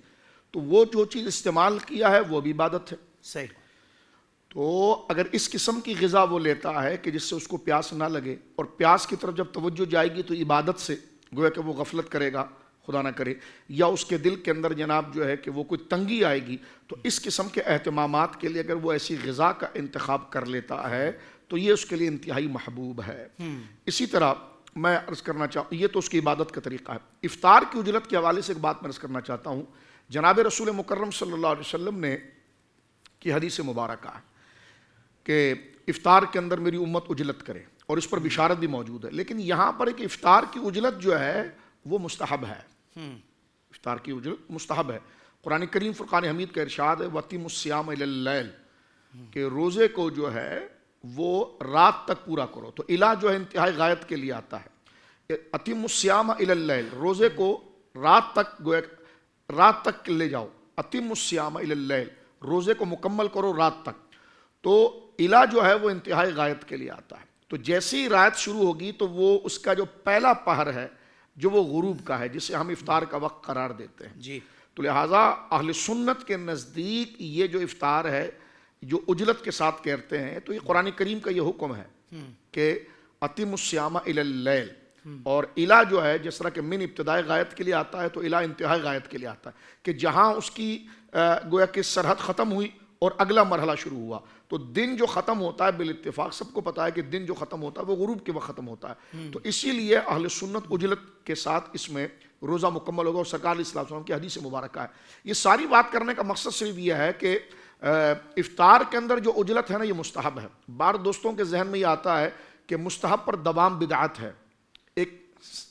Speaker 2: تو وہ جو چیز استعمال کیا ہے وہ بھی عبادت ہے۔
Speaker 1: صحیح۔
Speaker 2: تو اگر اس قسم کی غذا وہ لیتا ہے کہ جس سے اس کو پیاس نہ لگے، اور پیاس کی طرف جب توجہ جائے گی تو عبادت سے گویا کہ وہ غفلت کرے گا، خدا نہ کرے، یا اس کے دل کے اندر جناب جو ہے کہ وہ کوئی تنگی آئے گی، تو اس قسم کے اہتمامات کے لیے اگر وہ ایسی غذا کا انتخاب کر لیتا ہے تو یہ اس کے لیے انتہائی محبوب ہے۔ اسی طرح میں عرض کرنا چاہتا ہوں، یہ تو اس کی عبادت کا طریقہ ہے۔ افطار کی اجرت کے حوالے سے ایک بات میں عرض کرنا چاہتا ہوں۔ جناب رسول مکرم صلی اللہ علیہ وسلم نے کی حدیث مبارکہ ہے کہ افطار کے اندر میری امت اجلت کرے، اور اس پر بشارت بھی موجود ہے، لیکن یہاں پر ایک افطار کی اجلت جو ہے وہ مستحب ہے۔ افطار کی اجلت مستحب ہے۔ قرآن کریم فرقان حمید کا ارشاد ہے وَأَتِمُّوا الصِّيَامَ إِلَى اللَّيْلِ، کہ روزے کو جو ہے وہ رات تک پورا کرو۔ تو الہ جو ہے انتہائی غایت کے لیے آتا ہے۔ أَتِمُّوا الصِّيَامَ إِلَى اللَّيْلِ، روزے کو رات تک لے جاؤ۔ أَتِمُّوا الصِّيَامَ إِلَى اللَّيْلِ، روزے کو مکمل کرو رات تک۔ تو الہ جو ہے وہ انتہائی غایت کے لیے آتا ہے۔ تو جیسے ہی رات شروع ہوگی تو وہ اس کا جو پہلا پہر ہے جو وہ غروب کا ہے، جسے ہم افطار کا وقت قرار دیتے ہیں،
Speaker 1: جی،
Speaker 2: تو لہٰذا اہل سنت کے نزدیک یہ جو افطار ہے جو اجلت کے ساتھ کہتے ہیں، تو یہ قرآن کریم کا یہ حکم ہے کہ أَتِمُّوا الصِّيَامَ إِلَى اللَّيْلِ، اور الہ جو ہے جس طرح کہ من ابتدائی غایت کے لیے آتا ہے، تو الہ انتہائی غایت کے لیے آتا ہے کہ جہاں اس کی گویا کہ سرحد ختم ہوئی اور اگلا مرحلہ شروع ہوا. تو دن جو ختم ہوتا ہے بالاتفاق سب کو پتا ہے کہ دن جو ختم ہوتا ہے وہ غروب کے وقت ختم ہوتا ہے. تو اسی لیے اہل سنت اجلت کے ساتھ اس میں روزہ مکمل ہوگا. اور سرکار علیہ السلام کی حدیث مبارکہ ہے. یہ ساری بات کرنے کا مقصد صرف یہ ہے کہ افطار کے اندر جو اجلت ہے نا یہ مستحب ہے. بار دوستوں کے ذہن میں یہ آتا ہے کہ مستحب پر دوام بدعت ہے. ایک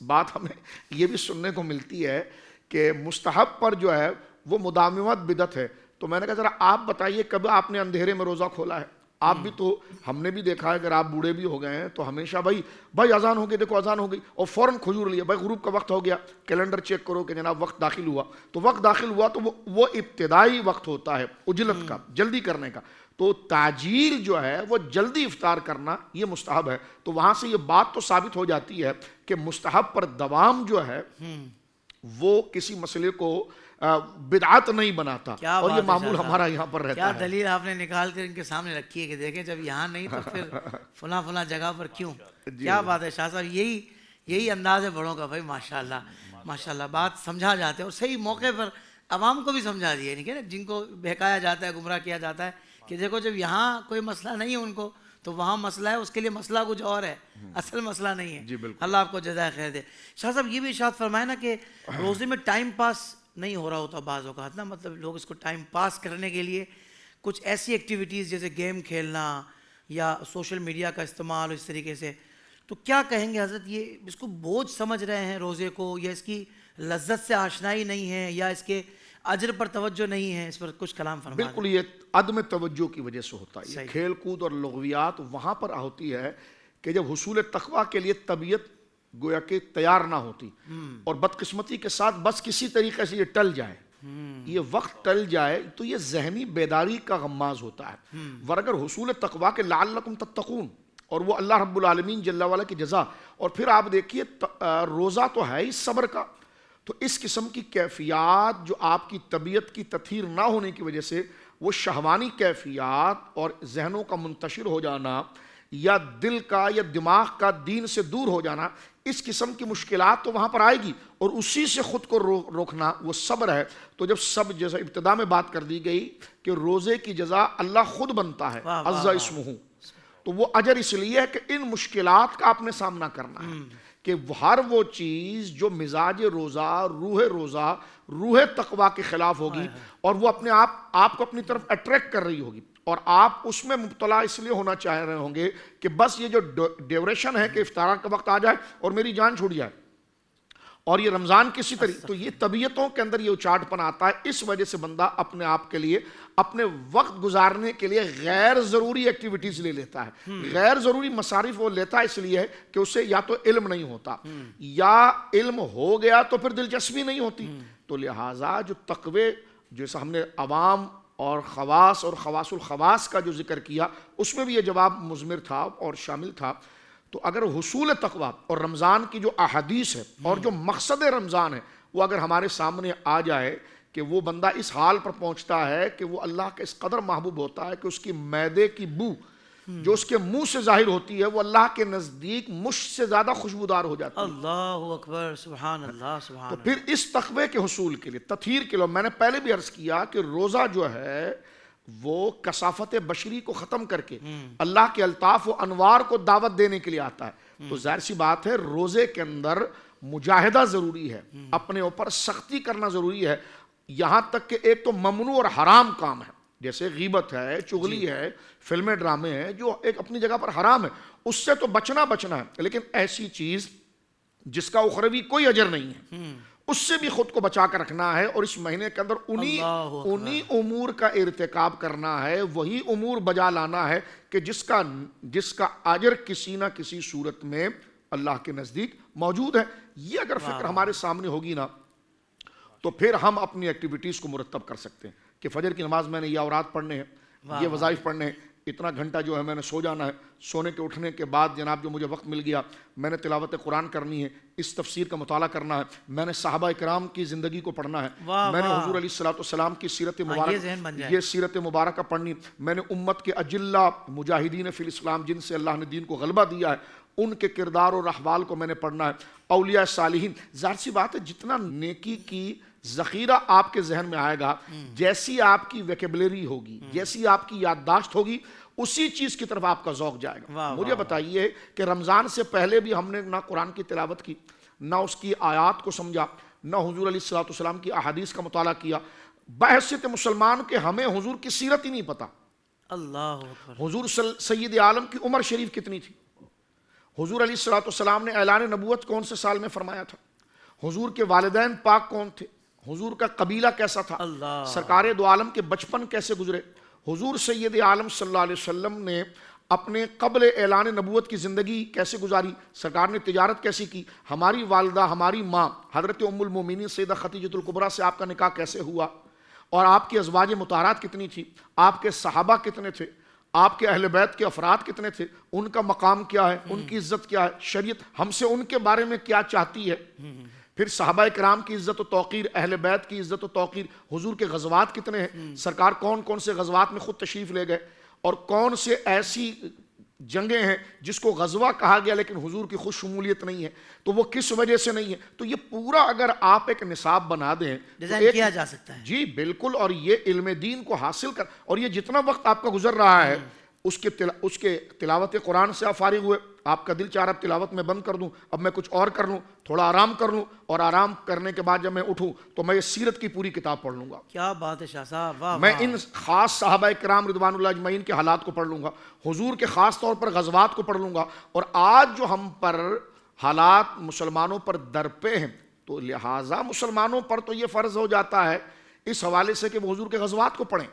Speaker 2: بات ہمیں یہ بھی سننے کو ملتی ہے کہ مستحب پر جو ہے وہ مداومت بدعت ہے. تو میں نے کہا ذرا آپ بتائیے کب آپ نے اندھیرے میں روزہ کھولا ہے؟ آپ بھی تو, ہم نے بھی دیکھا ہے اگر آپ بوڑھے بھی ہو گئے ہیں تو ہمیشہ بھائی اذان ہو گئی, دیکھو اذان ہو گئی, اور فوراً کھجور لیا, بھائی غروب کا وقت ہو گیا, کیلنڈر چیک کرو کہ جناب وقت داخل ہوا. تو وقت داخل ہوا تو وہ ابتدائی وقت ہوتا ہے اجلت کا, جلدی کرنے کا. تو تاجیل جو ہے وہ جلدی افطار کرنا یہ مستحب ہے. تو وہاں سے یہ بات تو ثابت ہو جاتی ہے کہ مستحب پر دوام جو ہے وہ کسی مسئلے کو بدعت نہیں بناتا, اور یہ معمول ہمارا یہاں پر رہتا ہے.
Speaker 1: کیا دلیل آپ نے نکال کر ان کے سامنے رکھی ہے کہ دیکھیں جب یہاں نہیں تو پھر فلاں جگہ پر کیوں. کیا بات ہے شاہ صاحب, یہی انداز ہے بڑوں کا. بھائی ماشاءاللہ بات سمجھا جاتے ہیں, اور صحیح موقع پر عوام کو بھی سمجھا دیا, نہیں کہ جن کو بہکایا جاتا ہے, گمراہ کیا جاتا ہے کہ دیکھو جب یہاں کوئی مسئلہ نہیں ہے ان کو تو وہاں مسئلہ ہے, اس کے لیے مسئلہ کچھ اور ہے, اصل مسئلہ نہیں ہے. اللہ آپ کو جزائے خیر دے. شاہ صاحب یہ بھی ارشاد فرمائے نا کہ روزے میں ٹائم پاس نہیں ہو رہا ہوتا بعض اوقات نا, مطلب لوگ اس کو ٹائم پاس کرنے کے لیے کچھ ایسی ایکٹیویٹیز جیسے گیم کھیلنا یا سوشل میڈیا کا استعمال اس طریقے سے, تو کیا کہیں گے حضرت, یہ اس کو بوجھ سمجھ رہے ہیں روزے کو, یا اس کی لذت سے آشنائی نہیں ہے, یا اس کے اجر پر توجہ نہیں ہے؟ اس پر کچھ کلام فرمائیں.
Speaker 2: بالکل یہ عدم توجہ کی وجہ سے ہوتا ہے. یہ کھیل کود اور لغویات وہاں پر ہوتی ہے کہ جب حصول تقویٰ کے لیے طبیعت گویا کہ تیار نہ ہوتی, اور بدقسمتی کے ساتھ بس کسی طریقے سے یہ ٹل جائے, یہ وقت ٹل جائے, تو یہ ذہنی بیداری کا غماز ہوتا ہے. ورگر حصول تقویٰ کے لعلکم تتقون, اور وہ اللہ رب العالمین جل وعلا کی جزا. اور پھر آپ دیکھیے روزہ تو ہے ہی صبر کا, تو اس قسم کی کیفیات جو آپ کی طبیعت کی تطہیر نہ ہونے کی وجہ سے وہ شہوانی کیفیات اور ذہنوں کا منتشر ہو جانا, یا دل کا یا دماغ کا دین سے دور ہو جانا, اس قسم کی مشکلات تو وہاں پر آئے گی, اور اسی سے خود کو روکنا وہ صبر ہے. تو جب جیسا ابتدا میں بات کر دی گئی کہ روزے کی جزا اللہ خود بنتا ہے, عز اسمہ, تو وہ اجر اس لیے ہے کہ ان مشکلات کا آپ نے سامنا کرنا ہے, کہ ہر وہ چیز جو مزاج روزہ, روح تقویٰ کے خلاف ہوگی, اور وہ اپنے آپ کو اپنی طرف اٹریکٹ کر رہی ہوگی, اور آپ اس میں مبتلا اس لیے ہونا چاہ رہے ہوں گے کہ بس یہ جو ڈیوریشن ہے کہ افطار کا وقت آ جائے اور میری جان چھوٹ جائے, اور یہ رمضان کسی طریقے, تو یہ طبیعتوں کے اندر یہ اچاٹ پن آتا ہے. اس وجہ سے بندہ اپنے آپ کے لیے اپنے وقت گزارنے کے لیے غیر ضروری ایکٹیویٹیز لے لیتا ہے, غیر ضروری مصارف وہ لیتا ہے اس لیے کہ اسے یا تو علم نہیں ہوتا, یا علم ہو گیا تو پھر دلچسپی نہیں ہوتی. تو لہٰذا جو تقوی, جیسا ہم نے عوام اور خواص اور خواص الخواص کا جو ذکر کیا, اس میں بھی یہ جواب مضمر تھا اور شامل تھا. تو اگر حصول تقویٰ اور رمضان کی جو احادیث ہے اور جو مقصد رمضان ہے وہ اگر ہمارے سامنے آ جائے کہ وہ بندہ اس حال پر پہنچتا ہے کہ وہ اللہ کے اس قدر محبوب ہوتا ہے کہ اس کی معدے کی بو جو اس کے منہ سے ظاہر ہوتی ہے وہ اللہ کے نزدیک مشک سے زیادہ خوشبودار ہو جاتی ہے.
Speaker 1: اللہ اکبر, سبحان اللہ, سبحان
Speaker 2: تو پھر اس تقوی کے حصول کے لیے, تطہیر کے لیے, میں نے پہلے بھی عرض کیا کہ روزہ جو ہے وہ کثافت بشری کو ختم کر کے اللہ کے الطاف و انوار کو دعوت دینے کے لیے آتا ہے. تو ظاہر سی بات ہے روزے کے اندر مجاہدہ ضروری ہے, اپنے اوپر سختی کرنا ضروری ہے, یہاں تک کہ ایک تو ممنوع اور حرام کام ہے جیسے غیبت ہے, چغلی ہے, فلمیں ڈرامے ہیں جو ایک اپنی جگہ پر حرام ہے, اس سے تو بچنا ہے, لیکن ایسی چیز جس کا اخروی کوئی اجر نہیں ہے اس سے بھی خود کو بچا کر رکھنا ہے, اور اس مہینے کے اندر انہی امور کا ارتکاب کرنا ہے, وہی امور بجا لانا ہے کہ جس کا اجر کسی نہ کسی صورت میں اللہ کے نزدیک موجود ہے. یہ اگر فکر ہمارے سامنے ہوگی نا تو پھر ہم اپنی ایکٹیویٹیز کو مرتب کر سکتے ہیں کہ فجر کی نماز میں نے یہ اورات پڑھنے ہیں, یہ وظائف پڑھنے ہیں, اتنا گھنٹہ جو ہے میں نے سو جانا ہے, سونے کے اٹھنے کے بعد جناب جو مجھے وقت مل گیا میں نے تلاوت قرآن کرنی ہے, اس تفسیر کا مطالعہ کرنا ہے, میں نے صحابہ کرام کی زندگی کو پڑھنا ہے, میں نے حضور علیہ السلام کی سیرت مبارکہ, یہ سیرت مبارکہ پڑھنی, میں نے امت کے اجلہ مجاہدین فی الاسلام جن سے اللہ نے دین کو غلبہ دیا ہے ان کے کردار اور احوال کو میں نے پڑھنا ہے, اولیاء صالحین. ظاہر سی بات ہے جتنا نیکی کی ذخیرہ آپ کے ذہن میں آئے گا، جیسی آپ کی ویکیبلری ہوگی، جیسی آپ کی یادداشت ہوگی، اسی چیز کی طرف آپ کا ذوق جائے گا۔ مجھے بتائیے کہ رمضان سے پہلے بھی ہم نے نہ قرآن کی تلاوت کی، نہ اس کی آیات کو سمجھا، نہ حضور علیہ السلام کی احادیث کا مطالعہ کیا۔ بحیثیت مسلمان کے ہمیں حضور کی سیرت ہی نہیں پتا۔
Speaker 1: اللہ اکبر۔
Speaker 2: حضور سید عالم کی عمر شریف کتنی تھی؟ حضور علیہ السلام نے اعلان نبوت کون سے سال میں فرمایا تھا؟ حضور کے والدین پاک کون تھے؟ حضور کا قبیلہ کیسا تھا؟ سرکار دو عالم کے بچپن کیسے گزرے؟ حضور سید عالم صلی اللہ علیہ وسلم نے اپنے قبل اعلان نبوت کی زندگی کیسے گزاری؟ سرکار نے تجارت کیسی کی؟ ہماری والدہ، ہماری ماں حضرت ام المومنین سیدہ خدیجہ الکبریٰ سے آپ کا نکاح کیسے ہوا؟ اور آپ کی ازواج مطہرات کتنی تھی؟ آپ کے صحابہ کتنے تھے؟ آپ کے اہل بیت کے افراد کتنے تھے؟ ان کا مقام کیا ہے؟ ان کی عزت کیا ہے؟ شریعت ہم سے ان کے بارے میں کیا چاہتی ہے؟ پھر صحابہ کرام کی عزت و توقیر، اہل بیت کی عزت و توقیر، حضور کے غزوات کتنے ہیں؟ سرکار کون کون سے غزوات میں خود تشریف لے گئے، اور کون سے ایسی جنگیں ہیں جس کو غزوہ کہا گیا لیکن حضور کی خود شمولیت نہیں ہے، تو وہ کس وجہ سے نہیں ہے؟ تو یہ پورا اگر آپ ایک نصاب بنا دیں،
Speaker 1: ڈیزائن کیا جا سکتا ہے۔
Speaker 2: جی بالکل، اور یہ علم دین کو حاصل کر، اور یہ جتنا وقت آپ کا گزر رہا ہے اس کے تلاوت قرآن سے آپ فارغ ہوئے، آپ کا دل چاہ رہا اب تلاوت میں بند کر دوں، اب میں کچھ اور کر لوں، تھوڑا آرام کر لوں، اور آرام کرنے کے بعد جب میں اٹھوں تو میں یہ سیرت کی پوری کتاب پڑھ لوں گا۔
Speaker 1: کیا بات ہے شاہ صاحب، واہ
Speaker 2: میں ان خاص صحابہ کرام رضوان اللہ اجمعین کے حالات کو پڑھ لوں گا، حضور کے خاص طور پر غزوات کو پڑھ لوں گا، اور آج جو ہم پر حالات مسلمانوں پر درپے ہیں، تو لہٰذا مسلمانوں پر تو یہ فرض ہو جاتا ہے اس حوالے سے کہ وہ حضور کے غزوات کو پڑھیں،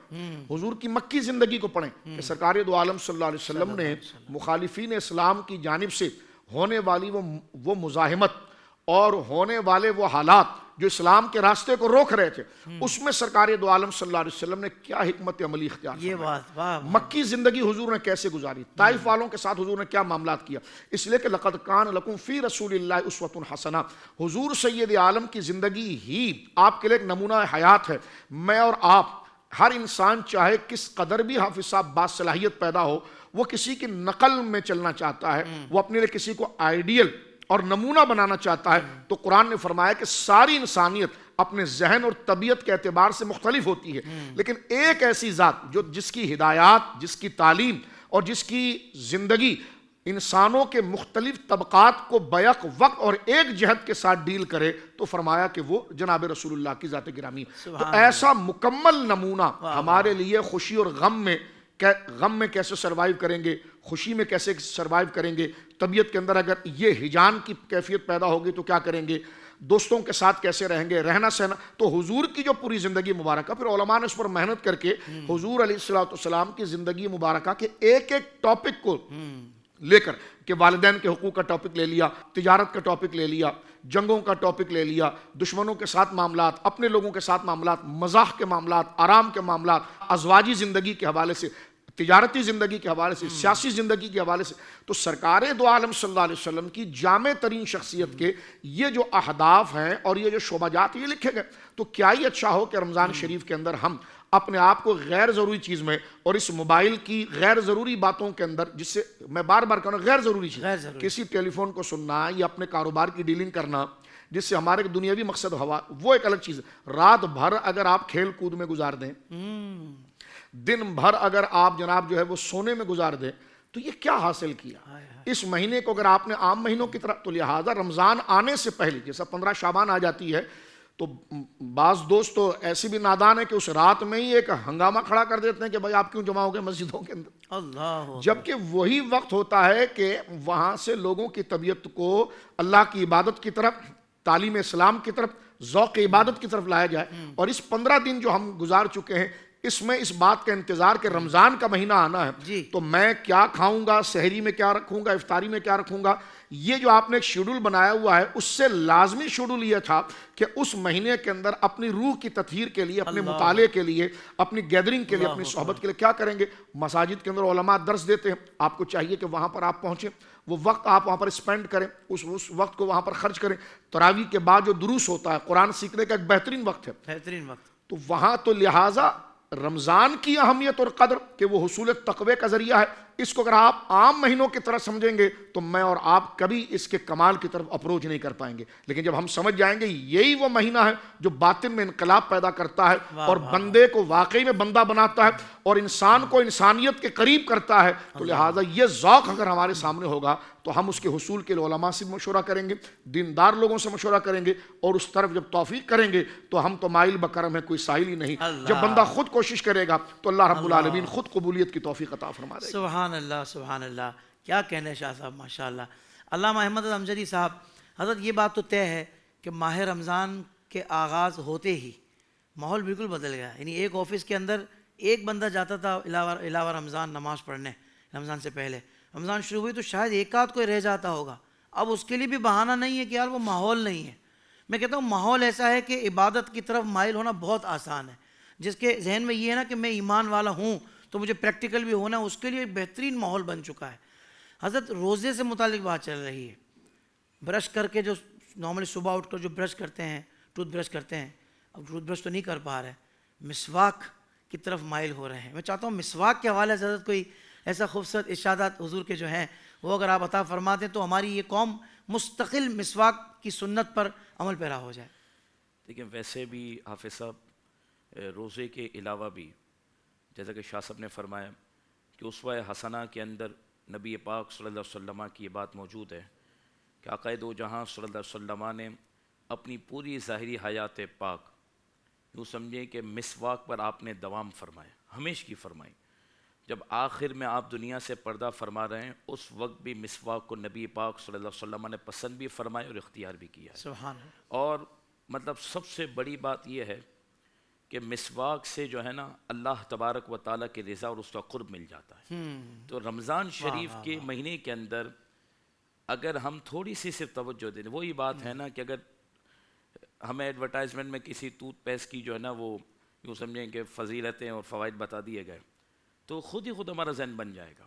Speaker 2: حضور کی مکی زندگی کو پڑھیں، کہ سرکار دو عالم صلی اللہ علیہ وسلم نے مخالفین اسلام کی جانب سے ہونے والی وہ مزاحمت اور ہونے والے وہ حالات جو اسلام کے راستے کو روک رہے تھے، اس میں سرکار دو عالم صلی اللہ علیہ وسلم نے کیا حکمت عملی اختیار
Speaker 1: یہ
Speaker 2: فرمائی،
Speaker 1: بات، واہ
Speaker 2: مکی زندگی حضور نے کیسے گزاری، طائف والوں کے ساتھ حضور نے کیا معاملات کیا، اس لیے کہ لقد کان لکم فی رسول اللہ اسوۃ حسنہ، حضور سید عالم کی زندگی ہی آپ کے لیے ایک نمونہ حیات ہے۔ میں اور آپ، ہر انسان چاہے کس قدر بھی حافظ صاحب باصلاحیت پیدا ہو، وہ کسی کی نقل میں چلنا چاہتا ہے، وہ اپنے لیے کسی کو آئیڈیل اور نمونہ بنانا چاہتا ہے، تو قرآن نے فرمایا کہ ساری انسانیت اپنے ذہن اور طبیعت کے اعتبار سے مختلف ہوتی ہے، لیکن ایک ایسی ذات جس کی ہدایات، جس کی تعلیم اور جس کی زندگی انسانوں کے مختلف طبقات کو بیک وقت اور ایک جہت کے ساتھ ڈیل کرے، تو فرمایا کہ وہ جناب رسول اللہ کی ذات گرامی۔ تو ایسا مکمل نمونہ ہمارے لیے خوشی اور غم میں کیسے سروائیو کریں گے، خوشی میں کیسے سروائیو کریں گے، طبیعت کے اندر اگر یہ ہجان کی کیفیت پیدا ہوگی تو کیا کریں گے، دوستوں کے ساتھ کیسے رہیں گے، رہنا سہنا، تو حضور کی جو پوری زندگی مبارکہ، پھر علماء نے اس پر محنت کر کے حضور علیہ السلام کی زندگی مبارکہ کے ایک ایک ٹاپک کو لے کر، کہ والدین کے حقوق کا ٹاپک لے لیا، تجارت کا ٹاپک لے لیا، جنگوں کا ٹاپک لے لیا، دشمنوں کے ساتھ معاملات، اپنے لوگوں کے ساتھ معاملات، مزاح کے معاملات، آرام کے معاملات، ازواجی زندگی کے حوالے سے، تجارتی زندگی کے حوالے سے، سیاسی زندگی کے حوالے سے، تو سرکار دو عالم صلی اللہ علیہ وسلم کی جامع ترین شخصیت کے یہ جو اہداف ہیں اور یہ جو شعبہ جات یہ لکھے گئے، تو کیا ہی اچھا ہو کہ رمضان شریف کے اندر ہم اپنے آپ کو غیر ضروری چیز میں اور اس موبائل کی غیر ضروری باتوں کے اندر، جس سے میں بار بار کہوں غیر ضروری چیز، کسی ٹیلی فون کو سننا یا اپنے کاروبار کی ڈیلنگ کرنا جس سے ہمارے دنیاوی مقصد ہوا، وہ ایک الگ چیز ہے۔ رات بھر اگر آپ کھیل کود میں گزار دیں، دن بھر اگر آپ جناب جو ہے وہ سونے میں گزار دیں، تو یہ کیا حاصل کیا؟ اس مہینے کو اگر آپ نے عام مہینوں کی طرح، تو لہٰذا رمضان آنے سے پہلے، جیسا 15 شعبان آ جاتی ہے، تو بعض دوست تو ایسی بھی نادان ہے کہ اس رات میں ہی ایک ہنگامہ کھڑا کر دیتے ہیں کہ بھائی آپ کیوں جمع ہو گئے مسجدوں کے اندر،
Speaker 1: اللہ،
Speaker 2: جبکہ وہی وقت ہوتا ہے کہ وہاں سے لوگوں کی طبیعت کو اللہ کی عبادت کی طرف، تعلیم اسلام کی طرف، ذوق عبادت کی طرف لایا جائے۔ اور اس 15 دن جو ہم گزار چکے ہیں، اس میں اس بات کا انتظار کہ رمضان کا مہینہ آنا ہے، تو میں کیا کھاؤں گا، سحری میں کیا رکھوں گا، افطاری میں کیا رکھوں گا، یہ جو آپ نے ایک شیڈول بنایا ہوا ہے، اس سے لازمی شیڈول یہ تھا کہ اس مہینے کے اندر اپنی روح کی تطہیر کے لیے، اپنے مطالعے کے لیے، اپنی گیدرنگ کے لیے، اپنی صحبت کے لیے کیا کریں گے۔ مساجد کے اندر علماء درس دیتے ہیں، آپ کو چاہیے کہ وہاں پر آپ پہنچیں، وہ وقت آپ وہاں پر اسپینڈ کریں، اس وقت کو وہاں پر خرچ کریں۔ تراویح کے بعد جو دروس ہوتا ہے، قرآن سیکھنے کا ایک بہترین وقت ہے،
Speaker 1: بہترین وقت،
Speaker 2: تو وہاں تو لہٰذا رمضان کی اہمیت اور قدر کہ وہ حصول تقوی کا ذریعہ ہے، اس کو اگر آپ عام مہینوں کی طرح سمجھیں گے تو میں اور آپ کبھی اس کے کمال کی طرف اپروچ نہیں کر پائیں گے. لیکن جب ہم سمجھ جائیں گے یہی وہ مہینہ ہے جو باطن میں انقلاب پیدا کرتا ہے اور بندے کو واقعی میں بندہ بناتا ہے اور انسان کو انسانیت کے قریب کرتا ہے، تو لہٰذا یہ ذوق اگر ہمارے سامنے ہوگا تو ہم اس کے حصول کے علماء سے مشورہ کریں گے، دیندار لوگوں سے مشورہ کریں گے، اور اس طرف جب توفیق کریں گے تو ہم تو مائل بکرم ہے، کوئی ساحل ہی نہیں. جب بندہ خود کوشش کرے گا تو اللہ رب العالمین خود قبولیت کی توفیق عطا فرما دے گا.
Speaker 1: سبحان اللہ سبحان اللہ، کیا کہنے شاہ صاحب، ماشاء اللہ. علامہ احمد امجدی صاحب، حضرت یہ بات تو طے ہے کہ ماہ رمضان کے آغاز ہوتے ہی ماحول بالکل بدل گیا. یعنی ایک آفس کے اندر ایک بندہ جاتا تھا علاوہ رمضان نماز پڑھنے، رمضان سے پہلے. رمضان شروع ہوئی تو شاید ایک آدھ کوئی رہ جاتا ہوگا. اب اس کے لیے بھی بہانہ نہیں ہے کہ یار وہ ماحول نہیں ہے. میں کہتا ہوں ماحول ایسا ہے کہ عبادت کی طرف مائل ہونا بہت آسان ہے. جس کے ذہن میں یہ ہے نا کہ میں ایمان والا ہوں تو مجھے پریکٹیکل بھی ہونا ہے، اس کے لیے ایک بہترین ماحول بن چکا ہے. حضرت روزے سے متعلق بات چل رہی ہے. برش کر کے جو نارملی صبح اٹھ کر جو برش کرتے ہیں، ٹوتھ برش کرتے ہیں، اب ٹوتھ برش تو نہیں کر پا رہے، مسواک کی طرف مائل ہو رہے ہیں. میں چاہتا ہوں مسواک کے حوالے سے حضرت کوئی ایسا خوبصورت ارشادات حضور کے جو ہیں وہ اگر آپ عطا فرما دیں تو ہماری یہ قوم مستقل مسواک کی سنت پر عمل پیرا ہو جائے.
Speaker 3: لیکن ویسے بھی حافظ صاحب روزے کے علاوہ بھی جیسا کہ شاہ صاحب نے فرمایا کہ اسوہ حسنہ کے اندر نبی پاک صلی اللہ علیہ وسلم کی یہ بات موجود ہے کہ آقا دو جہاں صلی اللہ علیہ وسلم نے اپنی پوری ظاہری حیات پاک یوں سمجھیں کہ مسواک پر آپ نے دوام فرمایا، ہمیشہ کی فرمائی. جب آخر میں آپ دنیا سے پردہ فرما رہے ہیں اس وقت بھی مسواک کو نبی پاک صلی اللہ علیہ وسلم نے پسند بھی فرمایا اور اختیار بھی کیا ہے.
Speaker 1: سبحان اللہ.
Speaker 3: اور مطلب سب سے بڑی بات یہ ہے کہ مسواک سے جو ہے نا اللہ تبارک و تعالیٰ کی رضا اور اس کا قرب مل جاتا ہے. تو رمضان شریف کے مہینے کے اندر اگر ہم تھوڑی سی صرف توجہ دیں، وہی بات ہے نا کہ اگر ہمیں ایڈورٹائزمنٹ میں کسی ٹوتھ پیسٹ کی جو ہے نا وہ یوں سمجھیں کہ فضیلتیں اور فوائد بتا دیے گئے تو خود ہی خود ہمارا ذہن بن جائے گا.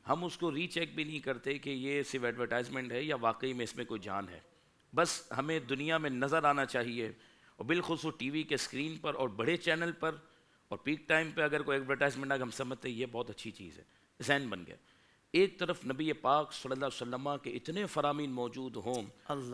Speaker 3: ہم اس کو ری چیک بھی نہیں کرتے کہ یہ صرف ایڈورٹائزمنٹ ہے یا واقعی میں اس میں کوئی جان ہے. بس ہمیں دنیا میں نظر آنا چاہیے، اور بالخصوص ٹی وی کے اسکرین پر اور بڑے چینل پر اور پیک ٹائم پہ اگر کوئی ایڈورٹائزمنٹ آگے ہم سمجھتے ہیں یہ بہت اچھی چیز ہے، ذہن بن گیا. ایک طرف نبی پاک صلی اللہ علیہ وسلم کے اتنے فرامین موجود ہوں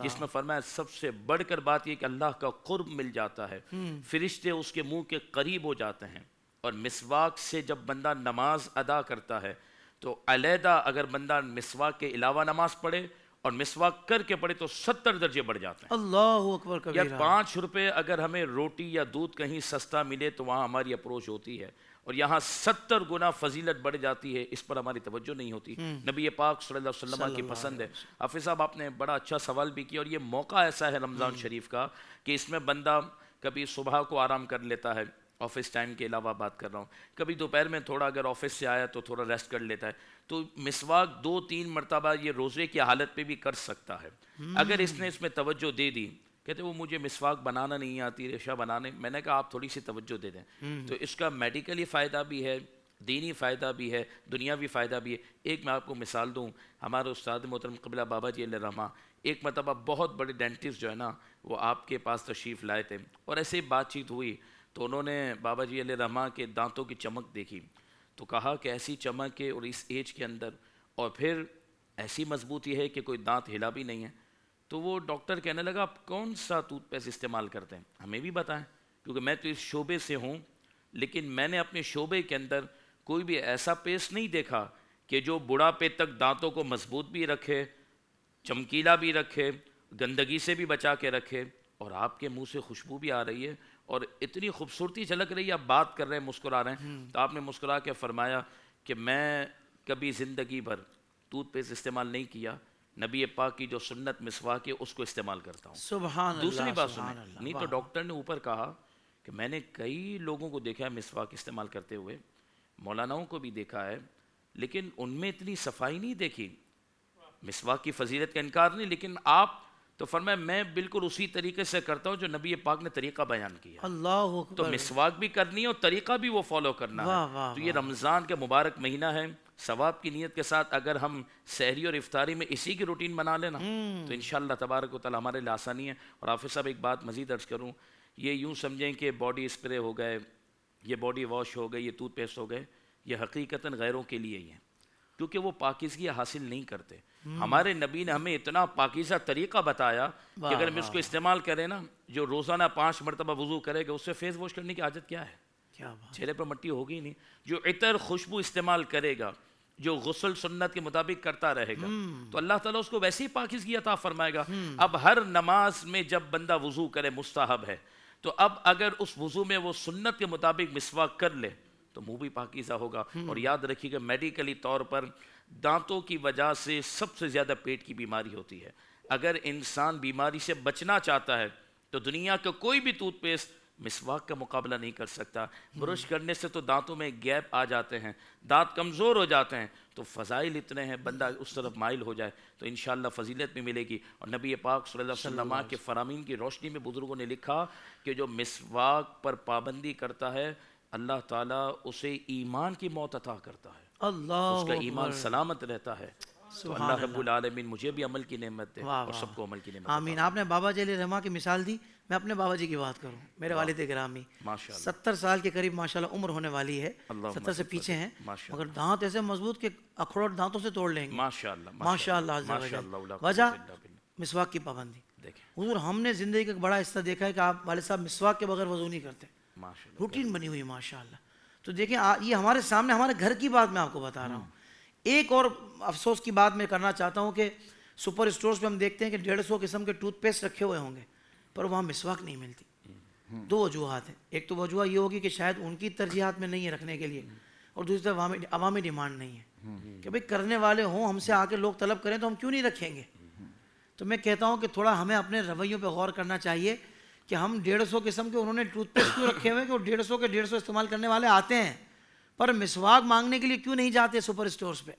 Speaker 3: جس میں فرمایا سب سے بڑھ کر بات یہ کہ اللہ کا قرب مل جاتا ہے، فرشتے اس کے منہ کے قریب ہو جاتے ہیں. اور مسواک سے جب بندہ نماز ادا کرتا ہے تو علیحدہ اگر بندہ مسواک کے علاوہ نماز پڑھے اور مسواک کر کے پڑھے تو 70 درجے بڑھ جاتے ہیں.
Speaker 1: اللہ اکبر کبیرہ.
Speaker 3: یا 5 روپے اگر ہمیں روٹی یا دودھ کہیں سستا ملے تو وہاں ہماری اپروچ ہوتی ہے، اور یہاں 70 گنا فضیلت بڑھ جاتی ہے، اس پر ہماری توجہ نہیں ہوتی. نبی پاک صلی اللہ علیہ وسلم کی پسند ہے. حافظ صاحب آپ نے بڑا اچھا سوال بھی کیا، اور یہ موقع ایسا ہے رمضان شریف کا کہ اس میں بندہ کبھی صبح کو آرام کر لیتا ہے، آفس ٹائم کے علاوہ بات کر رہا ہوں، کبھی دوپہر میں تھوڑا اگر آفس سے آیا تو تھوڑا ریسٹ کر لیتا ہے. تو مسواک 2-3 مرتبہ یہ روزے کی حالت پہ بھی کر سکتا ہے اگر اس نے اس میں توجہ دے دی. کہتے وہ مجھے مسواک بنانا نہیں آتی، ریشہ بنانے. میں نے کہا آپ تھوڑی سی توجہ دے دیں تو اس کا میڈیکلی فائدہ بھی ہے، دینی فائدہ بھی ہے، دنیاوی فائدہ بھی ہے. ایک میں آپ کو مثال دوں، ہمارے استاد محترم قبلہ بابا جی علیہ رحمہ ایک مرتبہ بہت بڑے ڈینٹسٹ جو ہے نا وہ آپ کے پاس تشریف لائے تھے، اور ایسے ہی بات چیت ہوئی تو انہوں نے بابا جی علیہ رحمہ کے دانتوں کی چمک دیکھی تو کہا کہ ایسی چمک ہے اور اس ایج کے اندر، اور پھر ایسی مضبوطی ہے کہ کوئی دانت ہلا بھی نہیں ہے. تو وہ ڈاکٹر کہنے لگا آپ کون سا ٹوتھ پیسٹ استعمال کرتے ہیں، ہمیں بھی بتائیں، کیونکہ میں تو اس شعبے سے ہوں، لیکن میں نے اپنے شعبے کے اندر کوئی بھی ایسا پیسٹ نہیں دیکھا کہ جو بڑھاپے تک دانتوں کو مضبوط بھی رکھے، چمکیلا بھی رکھے، گندگی سے بھی بچا کے رکھے، اور آپ کے منہ سے خوشبو بھی آ رہی ہے اور اتنی خوبصورتی جھلک رہی ہے. آپ بات کر رہے ہیں، مسکرا رہے ہیں، تو آپ نے مسکرا کے فرمایا کہ میں کبھی زندگی بھر ٹوتھ پیسٹ استعمال نہیں کیا، نبی پاک کی جو سنت مسواک ہے اس کو استعمال کرتا ہوں.
Speaker 1: سبحان اللہ.
Speaker 3: دوسری بات سنیں، نہیں تو ڈاکٹر نے اوپر کہا کہ میں نے کئی لوگوں کو دیکھا ہے مسواک استعمال کرتے ہوئے، مولاناؤں کو بھی دیکھا ہے، لیکن ان میں اتنی صفائی نہیں دیکھی. مسواک کی فضیلت کا انکار نہیں، لیکن آپ تو فرمایا میں بالکل اسی طریقے سے کرتا ہوں جو نبی پاک نے طریقہ بیان کیا.
Speaker 1: اللہ اکبر.
Speaker 3: تو مسواک بھی کرنی ہے اور طریقہ بھی وہ فالو کرنا ہے. تو یہ رمضان کا مبارک مہینہ ہے، ثواب کی نیت کے ساتھ اگر ہم سحری اور افطاری میں اسی کی روٹین بنا لینا تو انشاءاللہ تبارک و تعالی ہمارے لیے آسانی ہے. اور حافظ صاحب ایک بات مزید عرض کروں، یہ یوں سمجھیں کہ باڈی اسپرے ہو گئے یہ باڈی واش ہو گئے، یہ ٹوتھ پیسٹ ہو گئے، یہ حقیقتاً غیروں کے لیے ہی ہیں، کیونکہ وہ پاکیزگی حاصل نہیں کرتے۔ ہمارے نبی نے ہمیں اتنا پاکیزہ طریقہ بتایا کہ اگر ہم اس کو استعمال کریں نا، جو روزانہ 5 مرتبہ وضو کرے گا، اس سے فیس واش کرنے کی عادت کیا ہے؟ چہرے پر مٹی ہوگی نہیں۔ جو عطر خوشبو استعمال کرے گا، جو غسل سنت کے مطابق کرتا رہے گا، تو اللہ تعالیٰ اس کو ویسی پاکیزگی عطا فرمائے گا۔ اب ہر نماز میں جب بندہ وضو کرے مستحب ہے، تو اب اگر اس وضو میں وہ سنت کے مطابق مسواک کر لے تو منہ بھی پاکیزہ ہوگا۔ اور یاد رکھیے کہ میڈیکلی طور پر دانتوں کی وجہ سے سب سے زیادہ پیٹ کی بیماری ہوتی ہے۔ اگر انسان بیماری سے بچنا چاہتا ہے تو دنیا کا کوئی بھی ٹوتھ پیسٹ مسواک کا مقابلہ نہیں کر سکتا۔ برش کرنے سے تو دانتوں میں گیپ آ جاتے ہیں، دانت کمزور ہو جاتے ہیں، تو فضائل اتنے ہیں، بندہ اس طرف مائل ہو جائے تو انشاءاللہ فضیلت بھی ملے گی۔ اور نبی پاک صلی اللہ علیہ وسلم کے فرامین کی روشنی میں بزرگوں نے لکھا کہ جو مسواک پر پابندی کرتا ہے، اللہ تعالیٰ اسے ایمان کی موت عطا کرتا ہے، اس کا ایمان سلامت رہتا ہے۔ تو اللہ رب العالمین مجھے بھی عمل کی نعمت دے اور سب کو عمل کی نعمت دے۔
Speaker 1: آمین۔ آپ نے بابا جی علیہ رحمہ کی مثال دی، میں اپنے بابا جی کی بات کروں، میرے والد گرامی 70 سال کے قریب ماشاءاللہ عمر ہونے والی ہے، 70 سے پیچھے ہیں، مگر دانت ایسے مضبوط کہ اخروٹ دانتوں سے توڑ لیں گے ماشاءاللہ عز و جل۔ وجہ مسواک کی پابندی۔ حضور ہم نے زندگی کا ایک بڑا حصہ دیکھا ہے کہ آپ والد صاحب مسواک کے بغیر وضو نہیں کرتے، روٹین بنی ہوئی ماشاءاللہ۔ تو دیکھیں یہ ہمارے سامنے، ہمارے گھر کی بات میں آپ کو بتا رہا ہوں۔ ایک اور افسوس کی بات میں کرنا چاہتا ہوں کہ سپر اسٹورز پہ ہم دیکھتے ہیں کہ 150 قسم کے ٹوتھ پیسٹ رکھے ہوئے ہوں گے، پر وہاں مسواک نہیں ملتی۔ دو وجوہات ہیں، ایک تو وجہ یہ ہوگی کہ شاید ان کی ترجیحات میں نہیں ہے رکھنے کے لیے، اور دوسری طرف عوامی ڈیمانڈ نہیں ہے کہ بھئی کرنے والے ہوں، ہم سے آ کے لوگ طلب کریں تو ہم کیوں نہیں رکھیں گے۔ تو میں کہتا ہوں کہ تھوڑا ہمیں اپنے رویوں پہ غور کرنا چاہیے کہ ہم 150 قسم کے انہوں نے ٹوتھ پیسٹ کیوں رکھے ہوئے کہ وہ 150 کے 150 استعمال کرنے والے آتے ہیں، پر مسواک مانگنے کے لیے کیوں نہیں جاتے سپر اسٹورز پہ۔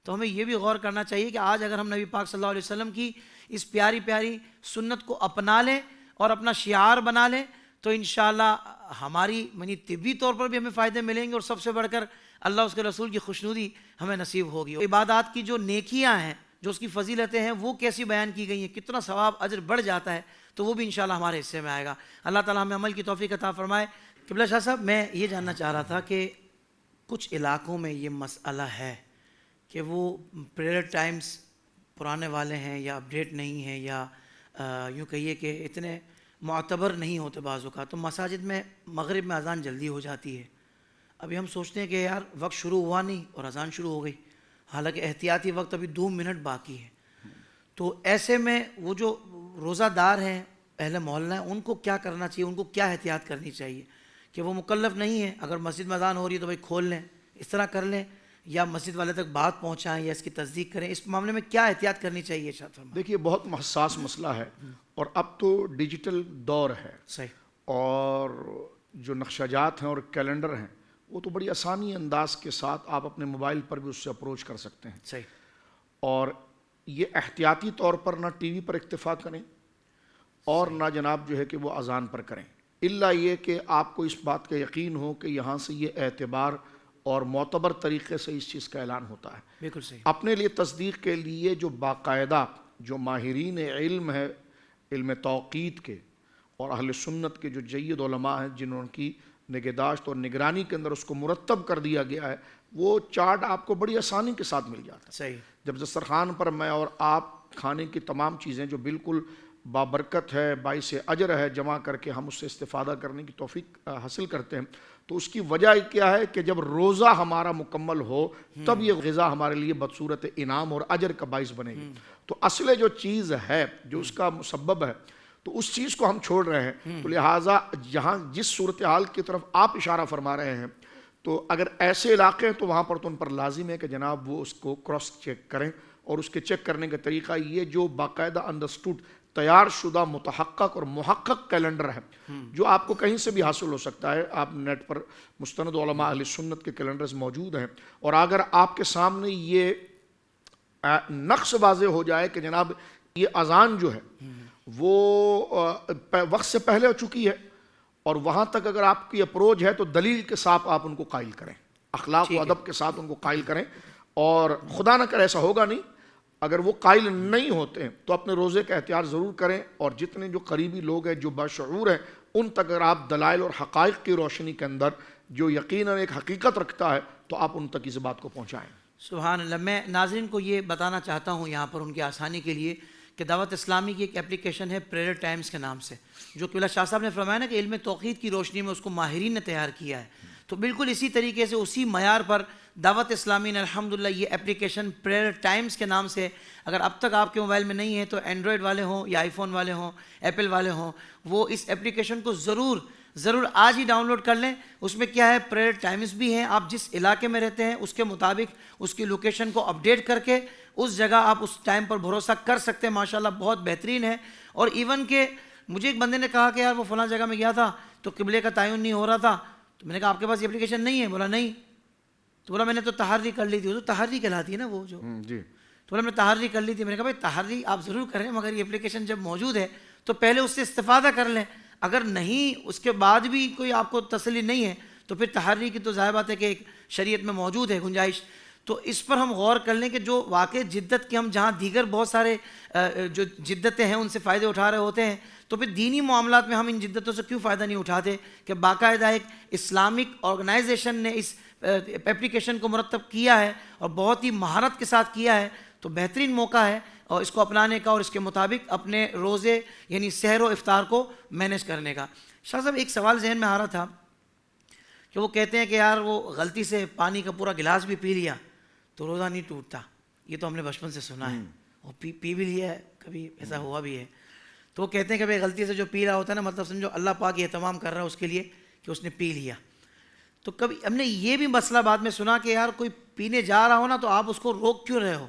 Speaker 1: تو ہمیں یہ بھی غور کرنا چاہیے کہ آج اگر ہم نبی پاک صلی اللہ علیہ وسلم کی اس پیاری پیاری سنت کو اپنا لیں اور اپنا شعار بنا لیں تو انشاءاللہ ہماری طبی طور پر بھی ہمیں فائدے ملیں گے، اور سب سے بڑھ کر اللہ اس کے رسول کی خوشنودی ہمیں نصیب ہوگی۔ عبادات کی جو نیکیاں ہیں، جو اس کی فضیلتیں ہیں، وہ کیسی بیان کی گئی ہیں، کتنا ثواب اجر بڑھ جاتا ہے، تو وہ بھی انشاءاللہ ہمارے حصے میں آئے گا۔ اللہ تعالیٰ ہمیں عمل کی توفیق عطا فرمائے۔ قبلہ شاہ صاحب، میں یہ جاننا چاہ رہا تھا کہ کچھ علاقوں میں یہ مسئلہ ہے کہ وہ پریئر ٹائمز پرانے والے ہیں یا اپڈیٹ نہیں ہیں، یا یوں کہیے کہ اتنے معتبر نہیں ہوتے بعض اوقات، تو مساجد میں مغرب میں اذان جلدی ہو جاتی ہے۔ ابھی ہم سوچتے ہیں کہ یار وقت شروع ہوا نہیں اور اذان شروع ہو گئی، حالانکہ احتیاطی وقت ابھی 2 منٹ باقی ہے۔ تو ایسے میں وہ جو روزہ دار ہیں، اہل محلہ ہیں، ان کو کیا کرنا چاہیے، ان کو کیا احتیاط کرنی چاہیے کہ وہ مکلف نہیں ہے، اگر مسجد میں اذان ہو رہی ہے تو بھائی کھول لیں، اس طرح کر لیں، یا مسجد والے تک بات پہنچائیں یا اس کی تصدیق کریں؟ اس معاملے میں کیا احتیاط کرنی چاہیے ارشاد فرمائیں؟
Speaker 2: دیکھیے بہت حساس مسئلہ ہے، اور اب تو ڈیجیٹل دور ہے،
Speaker 1: صحیح،
Speaker 2: اور جو نقشہ جات ہیں اور کیلنڈر ہیں وہ تو بڑی آسانی انداز کے ساتھ آپ اپنے موبائل پر بھی اس سے اپروچ کر سکتے ہیں۔
Speaker 1: صحیح،
Speaker 2: اور یہ احتیاطی طور پر نہ ٹی وی پر اکتفا کریں اور نہ جناب جو ہے کہ وہ اذان پر کریں، الا یہ کہ آپ کو اس بات کا یقین ہو کہ یہاں سے یہ اعتبار اور معتبر طریقے سے اس چیز کا اعلان ہوتا ہے۔
Speaker 1: بالکل صحیح۔
Speaker 2: اپنے لیے تصدیق کے لیے جو باقاعدہ جو ماہرین علم ہے، علم توقیت کے اور اہل سنت کے جو جید علماء ہیں جنہوں کی نگہداشت اور نگرانی کے اندر اس کو مرتب کر دیا گیا ہے، وہ چارٹ آپ کو بڑی آسانی کے ساتھ مل جاتا ہے۔
Speaker 1: صحیح۔
Speaker 2: جب دسترخوان پر میں اور آپ کھانے کی تمام چیزیں جو بالکل بابرکت ہے، باعث اجر ہے، جمع کر کے ہم اس سے استفادہ کرنے کی توفیق حاصل کرتے ہیں، تو اس کی وجہ کیا ہے کہ جب روزہ ہمارا مکمل ہو تب یہ غذا ہمارے لیے بدصورت انعام اور اجر کا باعث بنے گی۔ تو اصل جو چیز ہے، جو اس کا مسبب ہے، تو اس چیز کو ہم چھوڑ رہے ہیں۔ تو لہٰذا یہاں جس صورتحال کی طرف آپ اشارہ فرما رہے ہیں، تو اگر ایسے علاقے ہیں تو وہاں پر تو ان پر لازم ہے کہ جناب وہ اس کو کراس چیک کریں، اور اس کے چیک کرنے کا طریقہ یہ جو باقاعدہ انڈرسٹوڈ تیار شدہ متحقق اور محقق کیلنڈر ہے، جو آپ کو کہیں سے بھی حاصل ہو سکتا ہے۔ آپ نیٹ پر مستند علماء اہل سنت کے کیلنڈرز موجود ہیں، اور اگر آپ کے سامنے یہ نقش واضح ہو جائے کہ جناب یہ اذان جو ہے وہ وقت سے پہلے ہو چکی ہے، اور وہاں تک اگر آپ کی اپروچ ہے تو دلیل کے ساتھ آپ ان کو قائل کریں، اخلاق و ادب کے ساتھ ان کو قائل کریں، اور خدا نہ کرے ایسا ہوگا نہیں، اگر وہ قائل نہیں ہوتے ہیں تو اپنے روزے کا احتیاط ضرور کریں، اور جتنے جو قریبی لوگ ہیں جو باشعور ہیں ان تک اگر آپ دلائل اور حقائق کی روشنی کے اندر جو یقیناً ایک حقیقت رکھتا ہے تو آپ ان تک اس بات کو پہنچائیں.
Speaker 1: سبحان اللہ. میں ناظرین کو یہ بتانا چاہتا ہوں یہاں پر ان کی آسانی کے لیے کہ دعوت اسلامی کی ایک اپلیکیشن ہے پریئر ٹائمز کے نام سے, جو قبلہ شاہ صاحب نے فرمایا نا کہ علم توحید کی روشنی میں اس کو ماہرین نے تیار کیا ہے. تو بالکل اسی طریقے سے اسی معیار پر دعوت اسلامی نے الحمدللہ یہ اپلیکیشن پریئر ٹائمز کے نام سے, اگر اب تک آپ کے موبائل میں نہیں ہے تو اینڈرائڈ والے ہوں یا آئی فون والے ہوں, ایپل والے ہوں, وہ اس اپلیکیشن کو ضرور آج ہی ڈاؤن لوڈ کر لیں. اس میں کیا ہے, پریئر ٹائمز بھی ہیں, آپ جس علاقے میں رہتے ہیں اس کے مطابق اس کی لوکیشن کو اپڈیٹ کر کے اس جگہ آپ اس ٹائم پر بھروسہ کر سکتے ہیں. ماشاءاللہ بہت بہترین ہے. اور ایون کہ مجھے ایک بندے نے کہا کہ یار وہ فلاں جگہ میں گیا تھا تو قبلے کا تعین نہیں ہو رہا تھا, تو میں نے کہا آپ کے پاس یہ اپلیکیشن نہیں ہے؟ بولا نہیں. تو بولا میں نے تو تحری کر لی تھی. وہ تو تحری کہلاتی ہے نا وہ جو. تو بولا میں تحری کر لی تھی. میں نے کہا بھائی تحری آپ ضرور کریں, مگر یہ اپلیکیشن جب موجود ہے تو پہلے اس سے استفادہ کر لیں. اگر نہیں, اس کے بعد بھی کوئی آپ کو تسلی نہیں ہے تو پھر تحری کی تو ظاہر بات ہے کہ ایک شریعت میں موجود ہے گنجائش. تو اس پر ہم غور کر لیں کہ جو واقع جدت کے ہم جہاں دیگر بہت سارے جو جدتیں ہیں ان سے فائدے اٹھا رہے ہوتے ہیں, تو پھر دینی معاملات میں ہم ان جدتوں سے کیوں فائدہ نہیں اٹھاتے کہ باقاعدہ ایک اسلامک آرگنائزیشن نے اس اپلیکیشن کو مرتب کیا ہے اور بہت ہی مہارت کے ساتھ کیا ہے. تو بہترین موقع ہے اور اس کو اپنانے کا اور اس کے مطابق اپنے روزے یعنی سحر و افطار کو مینیج کرنے کا. شاہ صاحب ایک سوال ذہن میں آ رہا تھا کہ وہ کہتے ہیں کہ یار وہ غلطی سے پانی کا پورا گلاس بھی پی لیا تو روزہ نہیں ٹوٹتا. یہ تو ہم نے بچپن سے سنا ہے اور پی بھی لیا ہے, کبھی ایسا ہوا بھی ہے. تو وہ کہتے ہیں کہ بھائی غلطی سے جو پی رہا ہوتا ہے نا, مطلب سمجھو اللہ پاک یہ اہتمام کر رہا ہے اس کے لیے کہ اس نے پی لیا. تو کبھی ہم نے یہ بھی مسئلہ بعد میں سنا کہ یار کوئی پینے جا رہا ہو نا تو آپ اس کو روک کیوں رہے ہو؟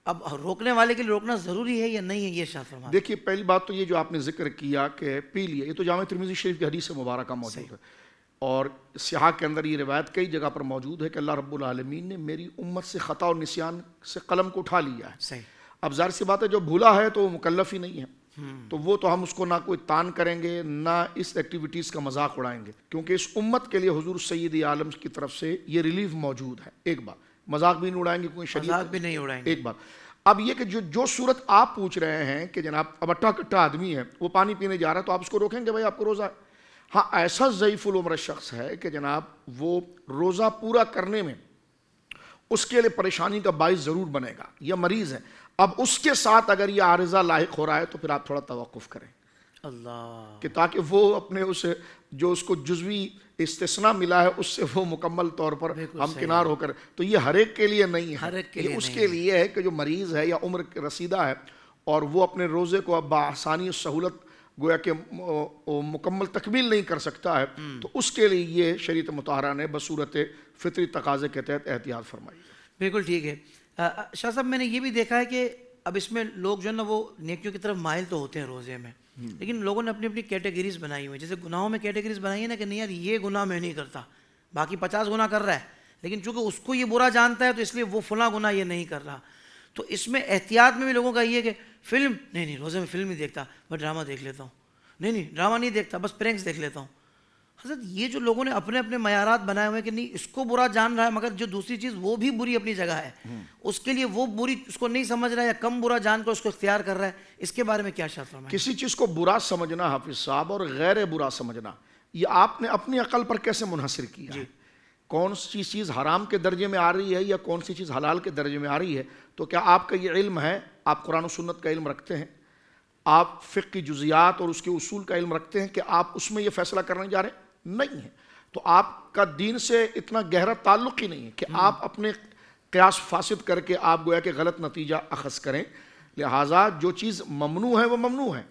Speaker 1: اب روکنے والے کے لیے روکنا ضروری ہے یا نہیں ہے, یہ شاہ فرما.
Speaker 2: دیکھیے پہلی بات تو یہ جو آپ نے ذکر کیا کہ پی لیا, یہ تو جامع ترمذی شریف کی حدیث مبارکہ موجود ہے اور صحاح کے اندر یہ روایت کئی جگہ پر موجود ہے کہ اللہ رب العالمین نے میری امت سے خطا اور نسیان سے قلم کو اٹھا لیا ہے.
Speaker 1: صحیح.
Speaker 2: اب ظاہر سی بات ہے جو بھولا ہے تو وہ مکلف ہی نہیں ہے, تو وہ تو ہم اس کو نہ کوئی تان کریں گے نہ اس ایکٹیویٹیز کا مذاق اڑائیں گے, کیونکہ اس امت کے لیے حضور سید عالم کی طرف سے یہ ریلیف موجود ہے. ایک بات, مذاق بھی نہیں اڑائیں گے, کوئی شریعت
Speaker 1: بھی نہیں اڑائیں گے.
Speaker 2: ایک بات. اب یہ کہ جو صورت آپ پوچھ رہے ہیں کہ جناب اب اٹھا کٹھا آدمی ہے, وہ پانی پینے جا رہا ہے, تو آپ اس کو روکیں گے بھائی آپ کو روزہ ہے؟ ہاں ایسا ضعیف العمر شخص ہے کہ جناب وہ روزہ پورا کرنے میں اس کے لیے پریشانی کا باعث ضرور بنے گا, یا مریض ہے. اب اس کے ساتھ اگر یہ عارضہ لاحق ہو رہا ہے تو پھر آپ تھوڑا توقف کریں
Speaker 1: اللہ,
Speaker 2: کہ تاکہ وہ اپنے اس جو اس کو جزوی استثناء ملا ہے اس سے وہ مکمل طور پر ہمکنار ہو کر. تو یہ ہر ایک کے لیے نہیں ہے, یہ اس کے لیے ہے کہ جو مریض ہے یا عمر رسیدہ ہے اور وہ اپنے روزے کو اب بآسانی و سہولت گویا کہ مکمل تکمیل نہیں کر سکتا ہے, تو اس کے لیے یہ شریعت مطہرہ نے بصورت فطری تقاضے کے تحت احتیاط فرمائی.
Speaker 1: بالکل ٹھیک ہے. شاہ صاحب میں نے یہ بھی دیکھا ہے کہ اب اس میں لوگ جو ہے نا وہ نیکیوں کی طرف مائل تو ہوتے ہیں روزے میں, لیکن لوگوں نے اپنی اپنی کیٹیگریز بنائی ہوئی ہیں. جیسے گناہوں میں کیٹیگریز بنائی ہے نا کہ نہیں یار یہ گناہ میں نہیں کرتا, باقی 50 گناہ کر رہا ہے, لیکن چونکہ اس کو یہ برا جانتا ہے تو اس لیے وہ فلاں گناہ یہ نہیں کر رہا. تو اس میں احتیاط میں بھی لوگوں کا یہ ہے کہ فلم نہیں روزے میں فلم نہیں دیکھتا, میں ڈرامہ دیکھ لیتا ہوں, نہیں ڈرامہ نہیں دیکھتا, بس پرینکس دیکھ لیتا ہوں. حضرت یہ جو لوگوں نے اپنے اپنے معیارات بنائے ہوئے ہیں کہ نہیں اس کو برا جان رہا ہے مگر جو دوسری چیز وہ بھی بری اپنی جگہ ہے, اس کے لیے وہ بری اس کو نہیں سمجھ رہا ہے یا کم برا جان کر اس کو اختیار کر رہا ہے, اس کے بارے میں کیا شاہ فرمائیں؟
Speaker 2: کسی چیز کو برا سمجھنا حافظ صاحب اور غیر برا سمجھنا یہ آپ نے اپنی عقل پر کیسے منحصر کیا ہے؟ کون سی چیز حرام کے درجے میں آ رہی ہے یا کون سی چیز حلال کے درجے میں آ رہی ہے؟ تو کیا آپ کا یہ علم ہے؟ آپ قرآن و سنت کا علم رکھتے ہیں؟ آپ فقہ کی جزیات اور اس کے اصول کا علم رکھتے ہیں کہ آپ اس میں یہ فیصلہ کرنے جا رہے ہیں؟ نہیں ہے. تو آپ کا دین سے اتنا گہرا تعلق ہی نہیں ہے کہ آپ اپنے قیاس فاسد کر کے آپ گویا کہ غلط نتیجہ اخذ کریں. لہٰذا جو چیز ممنوع ہے وہ ممنوع ہے.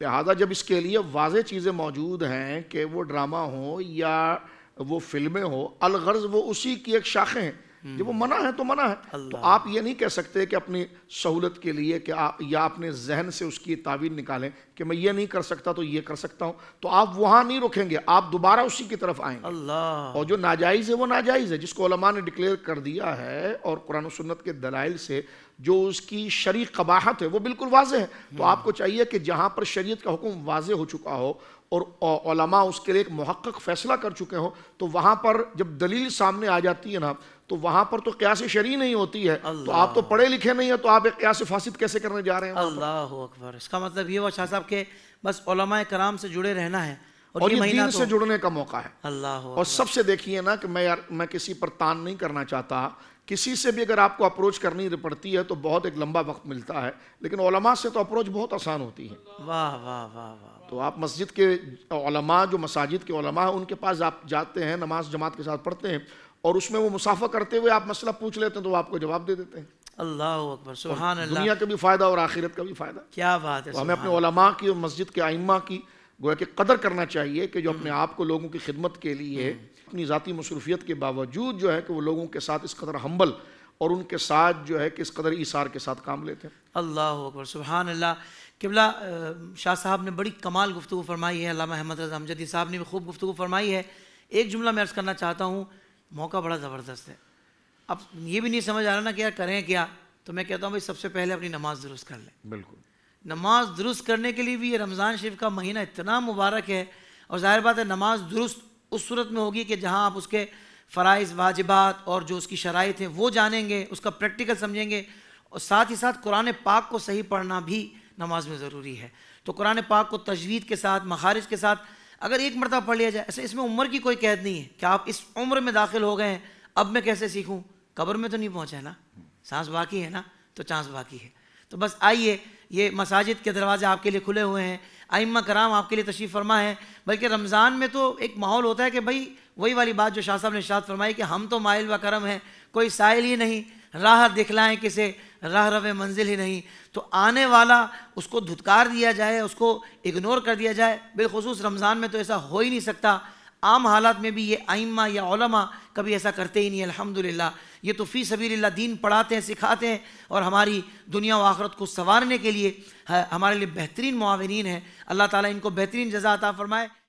Speaker 2: لہٰذا جب اس کے لیے واضح چیزیں موجود ہیں کہ وہ ڈرامہ ہو یا وہ فلمیں ہو, الغرض وہ اسی کی ایک شاخیں ہیں, جب وہ منع ہے تو منع ہے. تو آپ یہ نہیں کہہ سکتے کہ اپنی سہولت کے لیے کہ یا اپنے ذہن سے اس کی تعبیر نکالیں کہ میں یہ نہیں کر سکتا تو یہ کر سکتا ہوں, تو آپ وہاں نہیں رکیں گے, آپ دوبارہ اسی کی طرف آئیں گے.
Speaker 1: اللہ.
Speaker 2: اور جو ناجائز ہے وہ ناجائز ہے, جس کو علماء نے ڈکلیئر کر دیا ہے اور قرآن و سنت کے دلائل سے جو اس کی شرعی قباحت ہے وہ بالکل واضح ہے. تو آپ کو چاہیے کہ جہاں پر شریعت کا حکم واضح ہو چکا ہو اور علماء اس کے لیے ایک محقق فیصلہ کر چکے ہوں, تو وہاں پر جب دلیل سامنے آ جاتی ہے نا تو وہاں پر تو قیاس شرعی نہیں ہوتی ہے. تو آپ تو پڑھے لکھے نہیں ہیں, تو آپ ایک قیاس فاسد کیسے کرنے جا رہے ہیں؟
Speaker 1: اللہ اکبر. اس کا مطلب یہ ہوا شاہ صاحب کہ بس علماء کرام سے جڑے رہنا ہے
Speaker 2: اور یہ
Speaker 1: مہینہ
Speaker 2: دین
Speaker 1: تو
Speaker 2: سے جڑنے کا موقع ہے.
Speaker 1: اللہ
Speaker 2: اور سب سے دیکھیے نا کہ میں کسی پر تان نہیں کرنا چاہتا، کسی سے بھی اگر آپ کو اپروچ کرنی پڑتی ہے تو بہت ایک لمبا وقت ملتا ہے، لیکن علماء سے تو اپروچ بہت آسان ہوتی ہے.
Speaker 1: واہ واہ واہ واہ.
Speaker 2: تو آپ مسجد کے علماء، جو مساجد کے علماء ہیں، ان کے پاس آپ جاتے ہیں، نماز جماعت کے ساتھ پڑھتے ہیں، اور اس میں وہ مسافہ کرتے ہوئے آپ مسئلہ پوچھ لیتے ہیں تو وہ آپ کو جواب دے دیتے ہیں.
Speaker 1: اللہ اکبر، سبحان اللہ.
Speaker 2: دنیا کا بھی فائدہ اور آخرت کا بھی فائدہ.
Speaker 1: کیا بات ہے.
Speaker 2: تو ہمیں اپنے علماء کی اور مسجد کے ائمہ کی گویا کہ قدر کرنا چاہیے کہ جو اپنے آپ کو لوگوں کی خدمت کے لیے اپنی ذاتی مصروفیت کے باوجود جو ہے کہ وہ لوگوں کے ساتھ اس قدر ہمبل اور ان کے ساتھ جو ہے کہ اس قدر ایثار کے ساتھ کام لیتے ہیں.
Speaker 1: اللہ اکبر، سبحان اللہ. قبلہ شاہ صاحب نے بڑی کمال گفتگو فرمائی ہے، علامہ احمد رضا امجدی صاحب نے بھی خوب گفتگو فرمائی ہے. ایک جملہ میں عرض کرنا چاہتا ہوں، موقع بڑا زبردست ہے. اب یہ بھی نہیں سمجھ آ رہا نا کہ یار کریں کیا، تو میں کہتا ہوں بھائی سب سے پہلے اپنی نماز درست کر لیں.
Speaker 2: بالکل.
Speaker 1: نماز درست کرنے کے لیے بھی یہ رمضان شریف کا مہینہ اتنا مبارک ہے. اور ظاہر بات ہے نماز درست اس صورت میں ہوگی کہ جہاں آپ اس کے فرائض، واجبات اور جو اس کی شرائط ہیں وہ جانیں گے، اس کا پریکٹیکل سمجھیں گے. اور ساتھ ہی ساتھ قرآن پاک کو صحیح پڑھنا بھی نماز میں ضروری ہے. تو قرآن پاک کو تجوید کے ساتھ، مخارج کے ساتھ اگر ایک مرتبہ پڑھ لیا جائے، ایسے اس میں عمر کی کوئی قید نہیں ہے کہ آپ اس عمر میں داخل ہو گئے ہیں اب میں کیسے سیکھوں، قبر میں تو نہیں پہنچا ہے نا، سانس باقی ہے نا، تو چانس باقی ہے. تو بس آئیے، یہ مساجد کے دروازے آپ کے لیے کھلے ہوئے ہیں، ائمہ کرام آپ کے لیے تشریف فرما ہے. بلکہ رمضان میں تو ایک ماحول ہوتا ہے کہ بھائی وہی والی بات جو شاہ صاحب نے ارشاد فرمائی کہ ہم تو مائل و کرم ہیں، کوئی سائل ہی نہیں، راہ دکھلائیں کسے، راہ رو منزل ہی نہیں. تو آنے والا اس کو دھتکار دیا جائے، اس کو اگنور کر دیا جائے. بالخصوص رمضان میں تو ایسا ہو ہی نہیں سکتا. عام حالات میں بھی یہ ائمہ یا علماء کبھی ایسا کرتے ہی نہیں. الحمدللہ یہ تو فی سبیل اللہ دین پڑھاتے ہیں، سکھاتے ہیں، اور ہماری دنیا و آخرت کو سنوارنے کے لیے ہمارے لیے بہترین معاونین ہیں. اللہ تعالیٰ ان کو بہترین جزا عطا فرمائے.